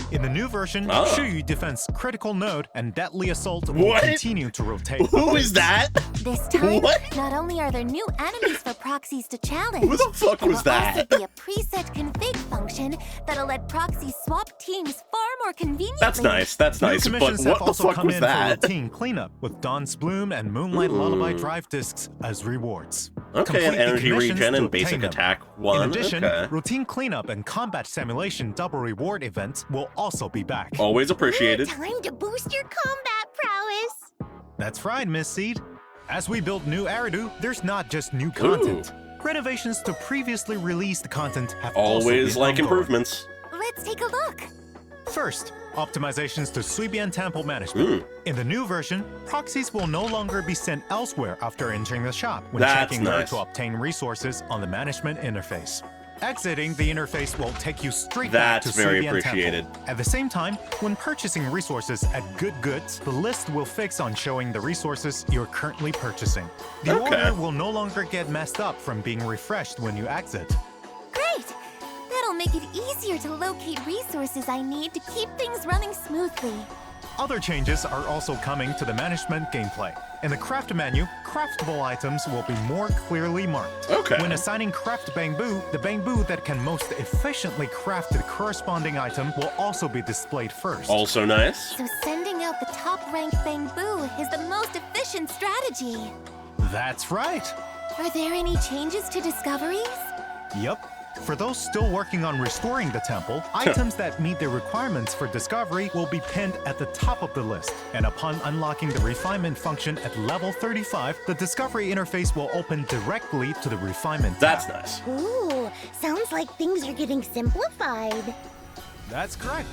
[SPEAKER 5] In the new version, Shuyu Defense Critical Node and Deadly Assault will continue to rotate.
[SPEAKER 1] Who is that?
[SPEAKER 2] This time, not only are there new enemies for proxies to challenge,
[SPEAKER 1] Who the fuck was that?
[SPEAKER 2] there will also be a preset config function that'll let proxies swap teams far more conveniently.
[SPEAKER 1] That's nice, that's nice,
[SPEAKER 5] New
[SPEAKER 1] but
[SPEAKER 5] commissions
[SPEAKER 1] what
[SPEAKER 5] have
[SPEAKER 1] the
[SPEAKER 5] also
[SPEAKER 1] fuck
[SPEAKER 5] come
[SPEAKER 1] was
[SPEAKER 5] in
[SPEAKER 1] that?
[SPEAKER 5] for routine cleanup with Dawn's Bloom and Moonlight Lullaby drive discs as rewards.
[SPEAKER 1] Okay,
[SPEAKER 5] Complete
[SPEAKER 1] and
[SPEAKER 5] the
[SPEAKER 1] energy
[SPEAKER 5] commissions
[SPEAKER 1] regen
[SPEAKER 5] to
[SPEAKER 1] and basic
[SPEAKER 5] obtain them.
[SPEAKER 1] attack 1.
[SPEAKER 5] In addition,
[SPEAKER 1] Okay.
[SPEAKER 5] routine cleanup and combat simulation double reward events will also be back.
[SPEAKER 1] Always appreciated.
[SPEAKER 4] Time to boost your combat prowess.
[SPEAKER 5] That's right, Miss Seed. As we build new Eridu, there's not just new content. Renovations to previously released content have also
[SPEAKER 1] Always
[SPEAKER 5] been
[SPEAKER 1] like
[SPEAKER 5] ongoing.
[SPEAKER 1] improvements.
[SPEAKER 2] Let's take a look.
[SPEAKER 5] First, optimizations to Swibian Temple management. In the new version, proxies will no longer be sent elsewhere after entering the shop when
[SPEAKER 1] That's
[SPEAKER 5] checking where
[SPEAKER 1] nice.
[SPEAKER 5] to obtain resources on the management interface. Exiting the interface will take you straight
[SPEAKER 1] That's
[SPEAKER 5] back to
[SPEAKER 1] very
[SPEAKER 5] Swibian
[SPEAKER 1] appreciated.
[SPEAKER 5] Temple. At the same time, when purchasing resources at Good Goods, the list will fix on showing the resources you're currently purchasing. The order will no longer get messed up from being refreshed when you exit.
[SPEAKER 2] Great! That'll make it easier to locate resources I need to keep things running smoothly.
[SPEAKER 5] Other changes are also coming to the management gameplay. In the craft menu, craftable items will be more clearly marked.
[SPEAKER 1] Okay.
[SPEAKER 5] When assigning craft bamboo, the bamboo that can most efficiently craft the corresponding item will also be displayed first.
[SPEAKER 1] Also nice.
[SPEAKER 2] So sending out the top-ranked bamboo is the most efficient strategy.
[SPEAKER 5] That's right.
[SPEAKER 2] Are there any changes to discoveries?
[SPEAKER 5] Yep. For those still working on restoring the temple, items that meet the requirements for discovery will be pinned at the top of the list. And upon unlocking the refinement function at level 35, the discovery interface will open directly to the refinement tab.
[SPEAKER 1] That's nice.
[SPEAKER 4] Ooh, sounds like things are getting simplified.
[SPEAKER 5] That's correct.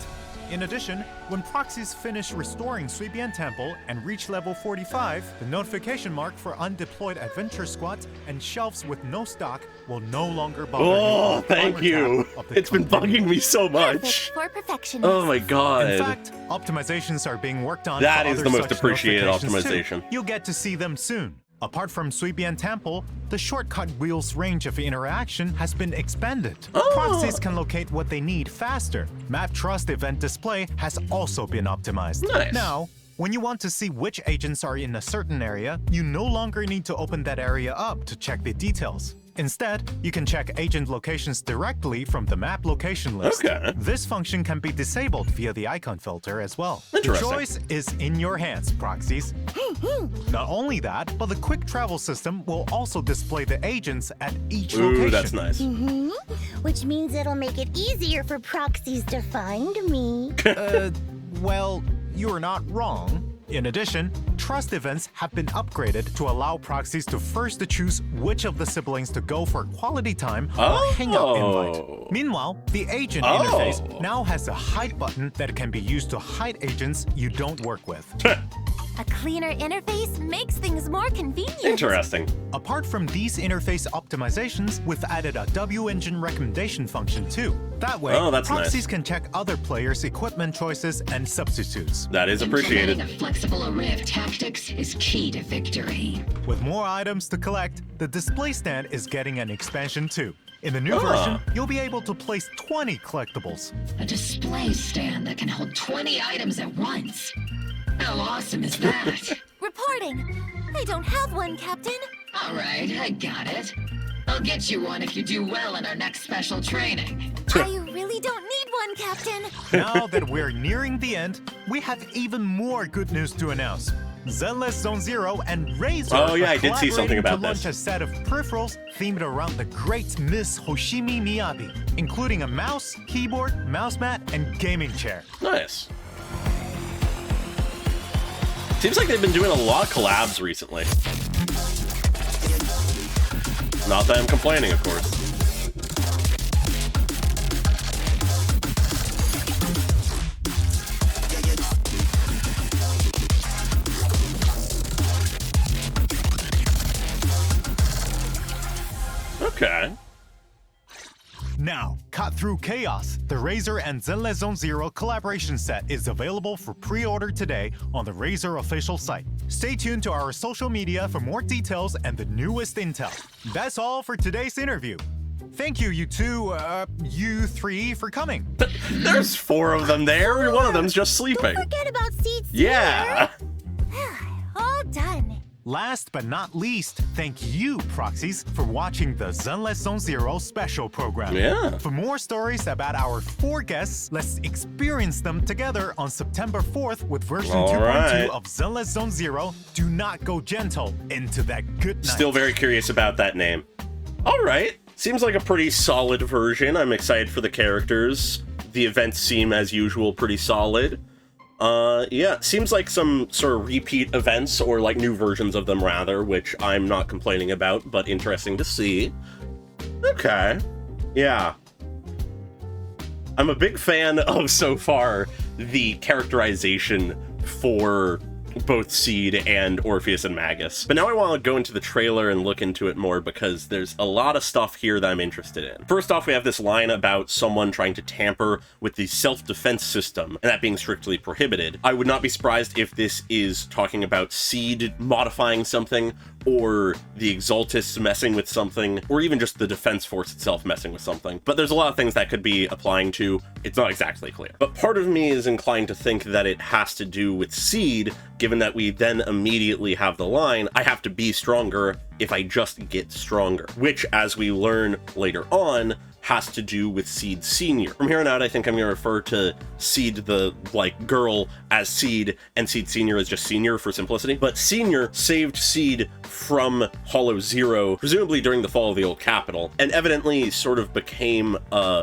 [SPEAKER 5] In addition, when proxies finish restoring Suibian Temple and reach level 45, the notification mark for undeployed adventure squads and shelves with no stock will no longer bother you.
[SPEAKER 1] Oh,
[SPEAKER 5] on the
[SPEAKER 1] thank
[SPEAKER 5] armor
[SPEAKER 1] you.
[SPEAKER 5] tab of the
[SPEAKER 1] It's been
[SPEAKER 5] company.
[SPEAKER 1] bugging me so much.
[SPEAKER 2] Perfect for perfectionists.
[SPEAKER 1] Oh my god.
[SPEAKER 5] In fact, optimizations are being worked on.
[SPEAKER 1] That
[SPEAKER 5] for
[SPEAKER 1] is
[SPEAKER 5] other
[SPEAKER 1] the most
[SPEAKER 5] such
[SPEAKER 1] appreciated
[SPEAKER 5] notifications,
[SPEAKER 1] optimization.
[SPEAKER 5] too. You'll get to see them soon. Apart from Suibian Temple, the shortcut wheel's range of interaction has been expanded.
[SPEAKER 1] Oh.
[SPEAKER 5] Proxies can locate what they need faster. Map Trust event display has also been optimized.
[SPEAKER 1] Nice.
[SPEAKER 5] Now, when you want to see which agents are in a certain area, you no longer need to open that area up to check the details. Instead, you can check agent locations directly from the map location list.
[SPEAKER 1] Okay.
[SPEAKER 5] This function can be disabled via the icon filter as well. The
[SPEAKER 1] Interesting.
[SPEAKER 5] choice is in your hands, proxies. Not only that, but the quick travel system will also display the agents at each
[SPEAKER 1] Ooh,
[SPEAKER 5] location.
[SPEAKER 1] that's nice.
[SPEAKER 4] Which means it'll make it easier for proxies to find me.
[SPEAKER 5] Well, you're not wrong. In addition, trust events have been upgraded to allow proxies to first choose which of the siblings to go for quality time or hangout invite. Meanwhile, the agent interface now has a hide button that can be used to hide agents you don't work with.
[SPEAKER 2] A cleaner interface makes things more convenient.
[SPEAKER 1] Interesting.
[SPEAKER 5] Apart from these interface optimizations, we've added a W-engine recommendation function too. That way,
[SPEAKER 1] Oh, that's
[SPEAKER 5] proxies
[SPEAKER 1] nice.
[SPEAKER 5] can check other players' equipment choices and substitutes.
[SPEAKER 1] That is appreciated.
[SPEAKER 3] Implementing a flexible array of tactics is key to victory.
[SPEAKER 5] With more items to collect, the display stand is getting an expansion too. In the new version, you'll be able to place 20 collectibles.
[SPEAKER 3] A display stand that can hold 20 items at once. How awesome is that?
[SPEAKER 2] Reporting. I don't have one, Captain.
[SPEAKER 3] All right, I got it. I'll get you one if you do well in our next special training.
[SPEAKER 2] I really don't need one, Captain.
[SPEAKER 5] Now that we're nearing the end, we have even more good news to announce. Zenless Zone Zero and Razer
[SPEAKER 1] Oh, yeah,
[SPEAKER 5] are
[SPEAKER 1] I did see something
[SPEAKER 5] collaborating
[SPEAKER 1] about
[SPEAKER 5] to launch
[SPEAKER 1] this.
[SPEAKER 5] a set of peripherals themed around the great Miss Hoshimi Miyabi, including a mouse, keyboard, mouse mat, and gaming chair.
[SPEAKER 1] Nice. Seems like they've been doing a lot of collabs recently. Not that I'm complaining, of course. Okay.
[SPEAKER 5] Now, cut through chaos. The Razer and Zenless Zone Zero collaboration set is available for pre-order today on the Razer official site. Stay tuned to our social media for more details and the newest intel. That's all for today's interview. Thank you, you three, for coming.
[SPEAKER 1] There's 4 of them there. One of them's just sleeping.
[SPEAKER 4] Forget about seeds.
[SPEAKER 1] Yeah.
[SPEAKER 2] All done.
[SPEAKER 5] Last but not least, thank you, Proxies, for watching the Zenless Zone Zero special program.
[SPEAKER 1] Yeah.
[SPEAKER 5] For more stories about our 4 guests, let's experience them together on September 4th with version
[SPEAKER 1] All
[SPEAKER 5] 2.2
[SPEAKER 1] right.
[SPEAKER 5] of Zenless Zone Zero. Do not go gentle into that good night.
[SPEAKER 1] Still very curious about that name. All right. Seems like a pretty solid version. I'm excited for the characters. The events seem, as usual, pretty solid. Yeah, seems like some sort of repeat events, or like new versions of them, rather, which I'm not complaining about, but interesting to see. Okay. Yeah. I'm a big fan of, so far, the characterization for both Seed and Orpheus and Magus. But now I want to go into the trailer and look into it more, because there's a lot of stuff here that I'm interested in. First off, we have this line about someone trying to tamper with the self-defense system, and that being strictly prohibited. I would not be surprised if this is talking about Seed modifying something, or the Exaltists messing with something, or even just the Defense Force itself messing with something. But there's a lot of things that could be applying to. It's not exactly clear. But part of me is inclined to think that it has to do with Seed, given that we then immediately have the line, I have to be stronger if I just get stronger, which, as we learn later on, has to do with Seed Senior. From here on out, I think I'm going to refer to Seed, the, girl, as Seed, and Seed Senior as just Senior for simplicity. But Senior saved Seed from Hollow Zero, presumably during the fall of the old capital, and evidently sort of became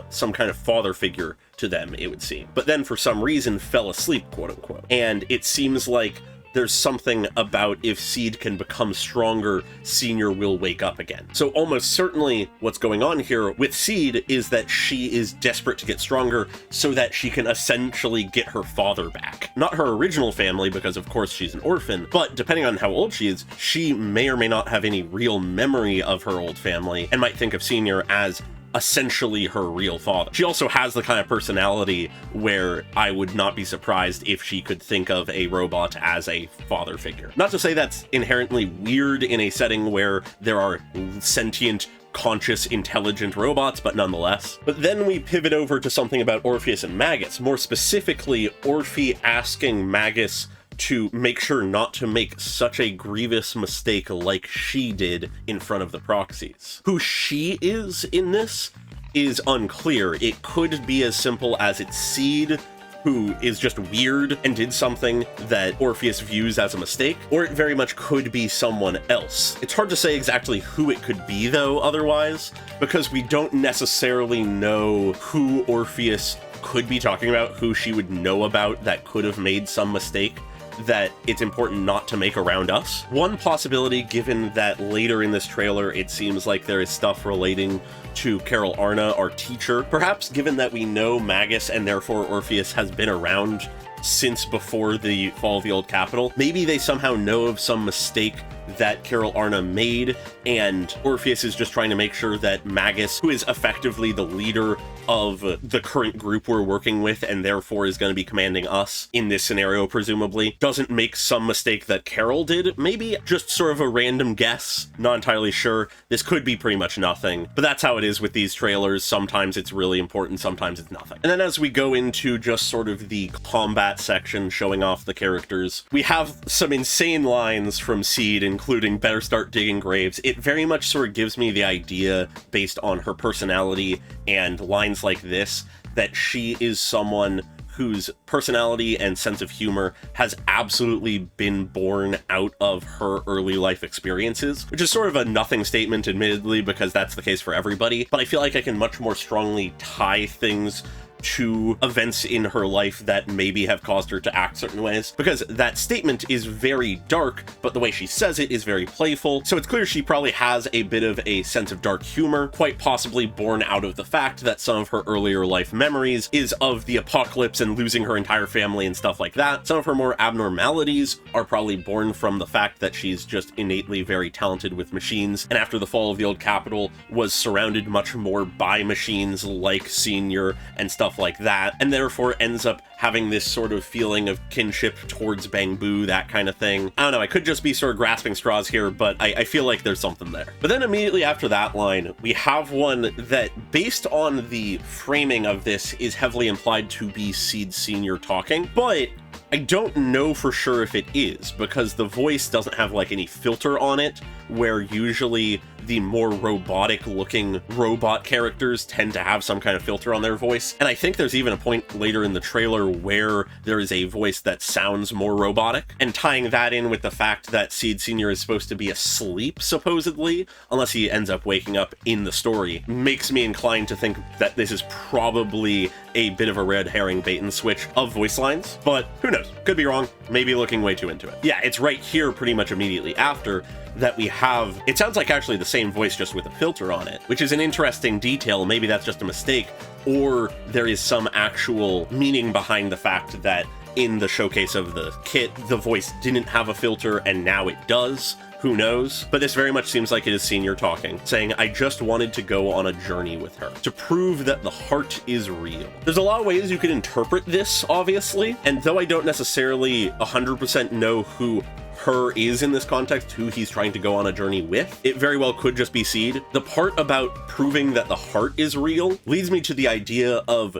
[SPEAKER 1] some kind of father figure to them, it would seem. But then for some reason fell asleep, quote unquote. And it seems like there's something about if Seed can become stronger, Senior will wake up again. So almost certainly what's going on here with Seed is that she is desperate to get stronger so that she can essentially get her father back. Not her original family, because of course she's an orphan, but depending on how old she is, she may or may not have any real memory of her old family and might think of Senior as essentially her real father. She also has the kind of personality where I would not be surprised if she could think of a robot as a father figure. Not to say that's inherently weird in a setting where there are sentient, conscious, intelligent robots, but nonetheless. But then we pivot over to something about Orpheus and Magus, more specifically Orphe asking Magus to make sure not to make such a grievous mistake like she did in front of the proxies. Who she is in this is unclear. It could be as simple as it's Seed, who is just weird and did something that Orpheus views as a mistake, or it very much could be someone else. It's hard to say exactly who it could be, though, otherwise, because we don't necessarily know who Orpheus could be talking about, who she would know about that could have made some mistake that it's important not to make around us. One possibility, given that later in this trailer it seems like there is stuff relating to Carol Arna, our teacher, perhaps given that we know Magus and therefore Orpheus has been around since before the fall of the old capital, maybe they somehow know of some mistake that Carol Arna made, and Orpheus is just trying to make sure that Magus, who is effectively the leader of the current group we're working with and therefore is going to be commanding us in this scenario, presumably, doesn't make some mistake that Carol did. Maybe just sort of a random guess, not entirely sure. This could be pretty much nothing, but that's how it is with these trailers. Sometimes it's really important, sometimes it's nothing. And then as we go into just sort of the combat section showing off the characters, we have some insane lines from Seed, including better start digging graves. It very much sort of gives me the idea, based on her personality and lines like this, that she is someone whose personality and sense of humor has absolutely been born out of her early life experiences, which is sort of a nothing statement, admittedly, because that's the case for everybody, but I feel like I can much more strongly tie things to events in her life that maybe have caused her to act certain ways, because that statement is very dark, but the way she says it is very playful, so it's clear she probably has a bit of a sense of dark humor, quite possibly born out of the fact that some of her earlier life memories is of the apocalypse and losing her entire family and stuff like that. Some of her more abnormalities are probably born from the fact that she's just innately very talented with machines, and after the fall of the old capital was surrounded much more by machines like Senior and stuff like that, and therefore ends up having this sort of feeling of kinship towards Bangbu, that kind of thing. I don't know, I could just be sort of grasping straws here, but I feel like there's something there. But then immediately after that line, we have one that, based on the framing of this, is heavily implied to be Seed Senior talking, but I don't know for sure if it is, because the voice doesn't have like any filter on it, where usually the more robotic looking robot characters tend to have some kind of filter on their voice. And I think there's even a point later in the trailer where there is a voice that sounds more robotic, and tying that in with the fact that Seed Senior is supposed to be asleep, supposedly, unless he ends up waking up in the story, makes me inclined to think that this is probably a bit of a red herring bait and switch of voice lines, but who knows? Could be wrong, maybe looking way too into it. Yeah, it's right here pretty much immediately after that we have, it sounds like actually the same voice just with a filter on it, which is an interesting detail. Maybe that's just a mistake, or there is some actual meaning behind the fact that in the showcase of the kit, the voice didn't have a filter and now it does. Who knows? But this very much seems like it is Senior talking, saying, I just wanted to go on a journey with her, to prove that the heart is real. There's a lot of ways you could interpret this, obviously, and though I don't necessarily 100% know who her is in this context, who he's trying to go on a journey with, it very well could just be Seed. The part about proving that the heart is real leads me to the idea of,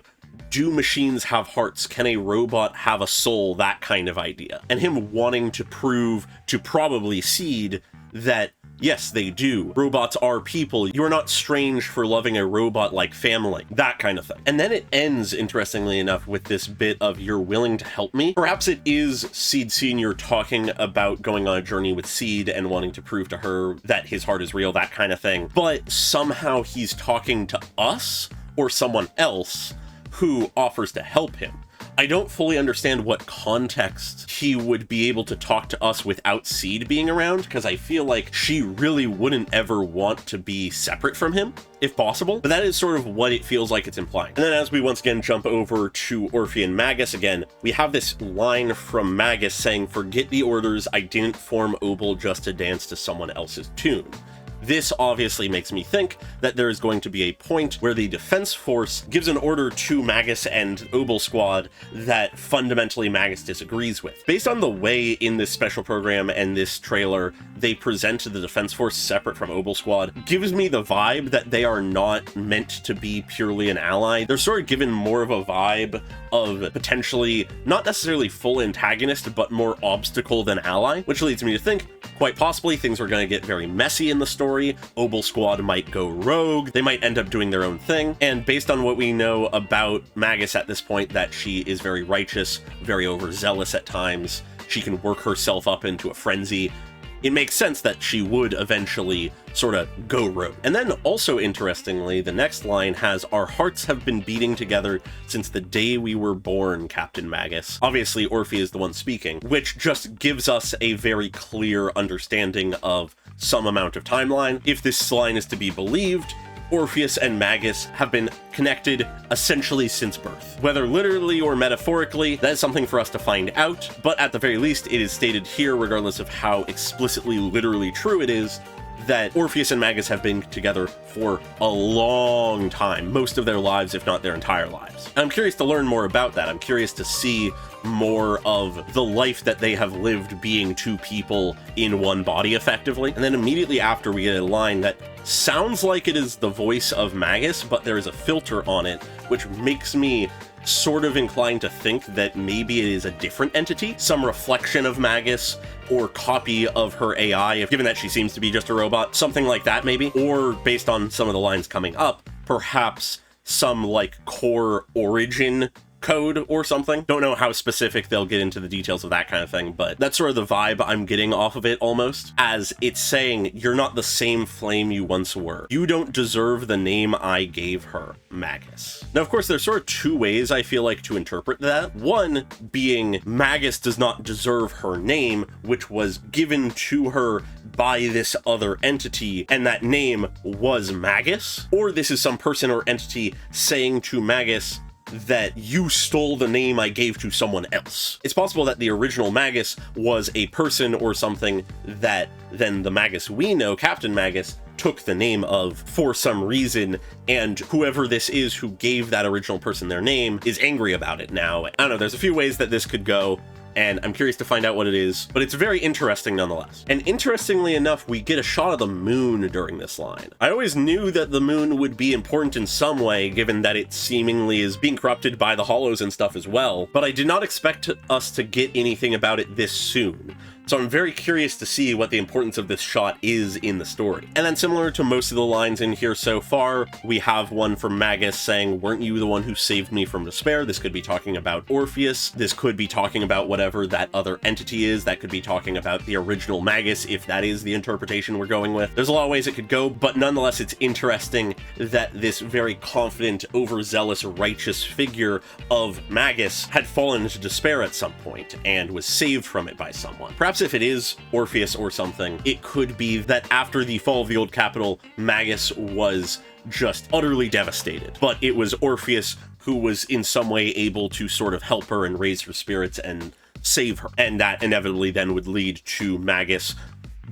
[SPEAKER 1] do machines have hearts? Can a robot have a soul? That kind of idea. And him wanting to prove to probably Seed that yes, they do. Robots are people. You're not strange for loving a robot like family. That kind of thing. And then it ends, interestingly enough, with this bit of, you're willing to help me? Perhaps it is Seed Sr. talking about going on a journey with Seed and wanting to prove to her that his heart is real, that kind of thing. But somehow he's talking to us or someone else who offers to help him. I don't fully understand what context he would be able to talk to us without Seed being around, because I feel like she really wouldn't ever want to be separate from him, if possible. But that is sort of what it feels like it's implying. And then as we once again jump over to Orphe and Magus again, we have this line from Magus saying, "Forget the orders, I didn't form Obel just to dance to someone else's tune." This obviously makes me think that there is going to be a point where the Defense Force gives an order to Magus and Obel Squad that fundamentally Magus disagrees with. Based on the way in this special program and this trailer they present the Defense Force separate from Obel Squad, gives me the vibe that they are not meant to be purely an ally. They're sort of given more of a vibe of potentially not necessarily full antagonist, but more obstacle than ally, which leads me to think quite possibly things are going to get very messy in the story. Obel Squad might go rogue, they might end up doing their own thing, and based on what we know about Magus at this point, that she is very righteous, very overzealous at times, she can work herself up into a frenzy, it makes sense that she would eventually sort of go rogue. And then also interestingly, the next line has, "Our hearts have been beating together since the day we were born, Captain Magus." Obviously, Orphe is the one speaking, which just gives us a very clear understanding of some amount of timeline. If this line is to be believed, Orpheus and Magus have been connected essentially since birth. Whether literally or metaphorically, that is something for us to find out, but at the very least, it is stated here, regardless of how explicitly literally true it is, that Orpheus and Magus have been together for a long time, most of their lives, if not their entire lives. I'm curious to learn more about that. I'm curious to see more of the life that they have lived being two people in one body, effectively. And then immediately after, we get a line that sounds like it is the voice of Magus, but there is a filter on it, which makes me sort of inclined to think that maybe it is a different entity, some reflection of Magus or copy of her AI, given that she seems to be just a robot, something like that maybe, or based on some of the lines coming up, perhaps some like core origin code or something. Don't know how specific they'll get into the details of that kind of thing, but that's sort of the vibe I'm getting off of it almost, as it's saying, you're not the same flame you once were. You don't deserve the name I gave her, Magus. Now, of course, there's sort of two ways I feel like to interpret that. One being Magus does not deserve her name, which was given to her by this other entity, and that name was Magus. Or this is some person or entity saying to Magus that you stole the name I gave to someone else. It's possible that the original Magus was a person or something that then the Magus we know, Captain Magus, took the name of for some reason, and whoever this is who gave that original person their name is angry about it now. I don't know, there's a few ways that this could go, and I'm curious to find out what it is, but it's very interesting nonetheless. And interestingly enough, we get a shot of the moon during this line. I always knew that the moon would be important in some way, given that it seemingly is being corrupted by the hollows and stuff as well, but I did not expect us to get anything about it this soon. So I'm very curious to see what the importance of this shot is in the story. And then similar to most of the lines in here so far, we have one from Magus saying, "Weren't you the one who saved me from despair?" This could be talking about Orpheus. This could be talking about whatever that other entity is. That could be talking about the original Magus, if that is the interpretation we're going with. There's a lot of ways it could go, but nonetheless, it's interesting that this very confident, overzealous, righteous figure of Magus had fallen into despair at some point and was saved from it by someone. Perhaps if it is Orpheus or something, it could be that after the fall of the old capital, Magus was just utterly devastated, but it was Orpheus who was in some way able to sort of help her and raise her spirits and save her, and that inevitably then would lead to Magus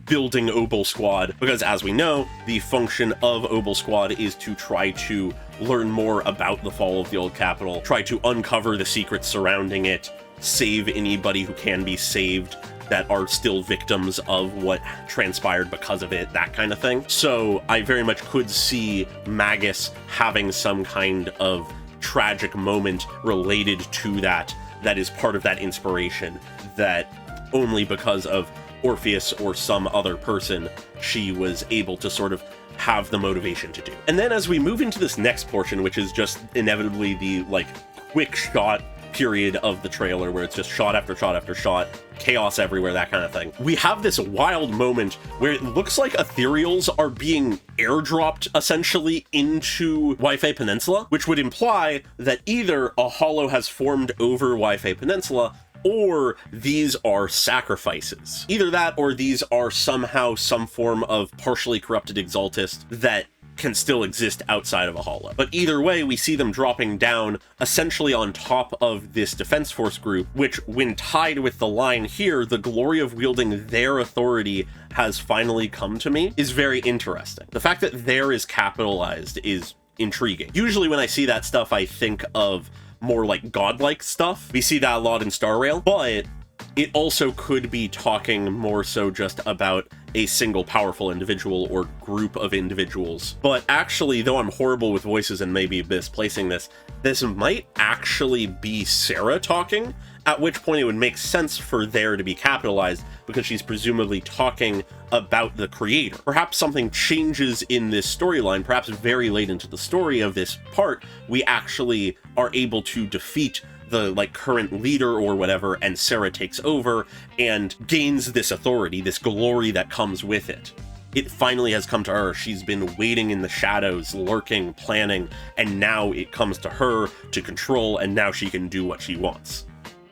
[SPEAKER 1] building Obel Squad, because as we know, the function of Obel Squad is to try to learn more about the fall of the old capital, try to uncover the secrets surrounding it, save anybody who can be saved, that are still victims of what transpired because of it, that kind of thing. So I very much could see Magus having some kind of tragic moment related to that is part of that inspiration, that only because of Orpheus or some other person she was able to sort of have the motivation to do. And then as we move into this next portion, which is just inevitably the like quick shot period of the trailer where it's just shot after shot after shot, chaos everywhere, that kind of thing, we have this wild moment where it looks like ethereals are being airdropped essentially into Wi-Fi Peninsula, which would imply that either a hollow has formed over Wi-Fi Peninsula, or these are sacrifices. Either that, or these are somehow some form of partially corrupted Exaltist that can still exist outside of a hollow. But either way, we see them dropping down essentially on top of this defense force group, which, when tied with the line here, the glory of wielding their authority has finally come to me, is very interesting. The fact that there is capitalized is intriguing. Usually when I see that stuff, I think of more like godlike stuff. We see that a lot in Star Rail, but it also could be talking more so just about a single powerful individual or group of individuals. But actually, though I'm horrible with voices and maybe misplacing this might actually be Sarah talking, at which point it would make sense for there to be capitalized because she's presumably talking about the creator. Perhaps something changes in this storyline, perhaps very late into the story of this part, we actually are able to defeat the like current leader or whatever, and Sarah takes over and gains this authority, this glory that comes with it. It finally has come to her. She's been waiting in the shadows, lurking, planning, and now it comes to her to control, and now she can do what she wants.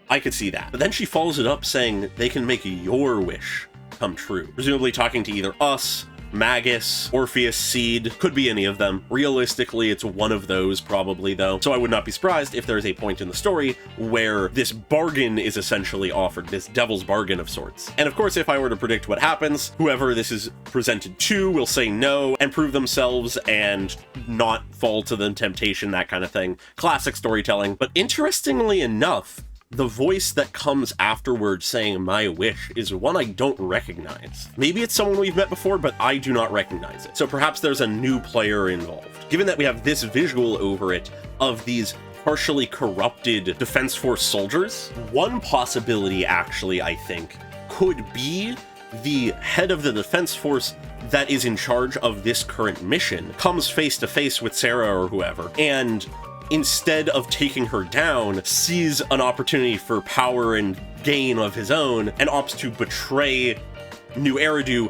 [SPEAKER 1] I could see that. But then she follows it up saying they can make your wish come true. Presumably talking to either us, Magus, Orpheus, Seed, could be any of them. Realistically, it's one of those probably though. So I would not be surprised if there's a point in the story where this bargain is essentially offered, this devil's bargain of sorts. And of course, if I were to predict what happens, whoever this is presented to will say no and prove themselves and not fall to the temptation, that kind of thing. Classic storytelling. But interestingly enough, the voice that comes afterwards saying my wish is one I don't recognize. Maybe it's someone we've met before, but I do not recognize it. So perhaps there's a new player involved. Given that we have this visual over it of these partially corrupted Defense Force soldiers, one possibility actually, I think, could be the head of the Defense Force that is in charge of this current mission comes face to face with Sarah or whoever, and instead of taking her down, sees an opportunity for power and gain of his own, and opts to betray New Eridu,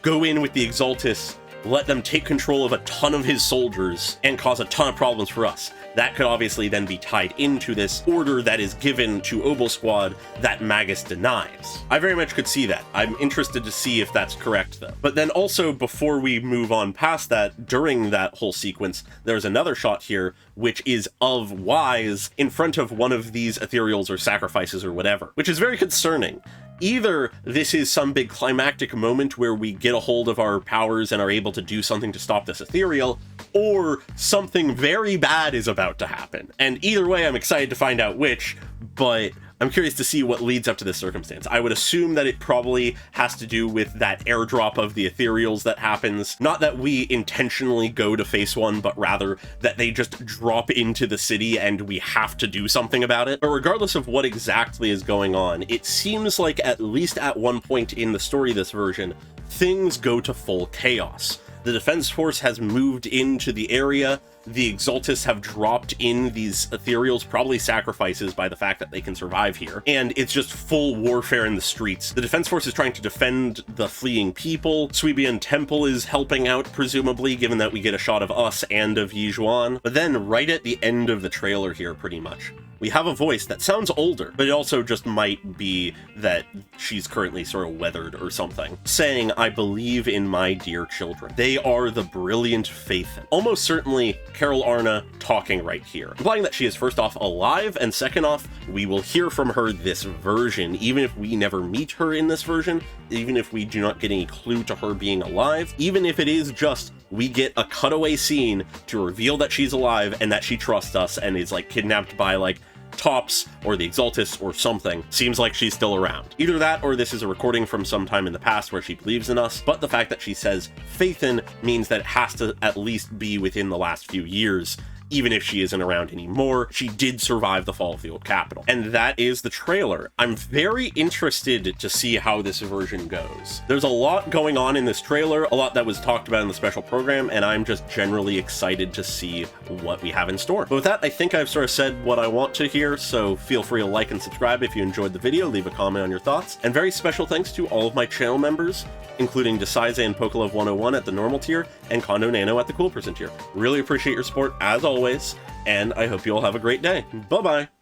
[SPEAKER 1] go in with the Exaltists, let them take control of a ton of his soldiers, and cause a ton of problems for us. That could obviously then be tied into this order that is given to Obel Squad that Magus denies. I very much could see that. I'm interested to see if that's correct though. But then also, before we move on past that, during that whole sequence, there's another shot here which is of Wise in front of one of these ethereals or sacrifices or whatever, which is very concerning. Either this is some big climactic moment where we get a hold of our powers and are able to do something to stop this ethereal, or something very bad is about to happen. And either way, I'm excited to find out which, but I'm curious to see what leads up to this circumstance. I would assume that it probably has to do with that airdrop of the ethereals that happens. Not that we intentionally go to face one, but rather that they just drop into the city and we have to do something about it. But regardless of what exactly is going on, it seems like at least at one point in the story this version, things go to full chaos. The Defense Force has moved into the area. The Exaltists have dropped in these ethereals, probably sacrifices by the fact that they can survive here. And it's just full warfare in the streets. The Defense Force is trying to defend the fleeing people. Suibian Temple is helping out, presumably, given that we get a shot of us and of Yijuan. But then right at the end of the trailer here, pretty much, we have a voice that sounds older, but it also just might be that she's currently sort of weathered or something, saying, "I believe in my dear children. They are the brilliant faith." Almost certainly Carol Arna talking right here, implying that she is first off alive, and second off, we will hear from her this version, even if we never meet her in this version, even if we do not get any clue to her being alive, even if it is just we get a cutaway scene to reveal that she's alive and that she trusts us and is like kidnapped by like Tops or the Exaltis or something. Seems like she's still around. Either that or this is a recording from some time in the past where she believes in us, but the fact that she says faith in means that it has to at least be within the last few years. Even if she isn't around anymore, she did survive the fall of the old capital. And that is the trailer. I'm very interested to see how this version goes. There's a lot going on in this trailer, a lot that was talked about in the special program, and I'm just generally excited to see what we have in store. But with that, I think I've sort of said what I want to here, so feel free to like and subscribe if you enjoyed the video, leave a comment on your thoughts, and very special thanks to all of my channel members, including Desaize and Pokelove101 at the normal tier, and Kondo Nano at the cool person tier. Really appreciate your support, as always, and I hope you all have a great day. Bye-bye!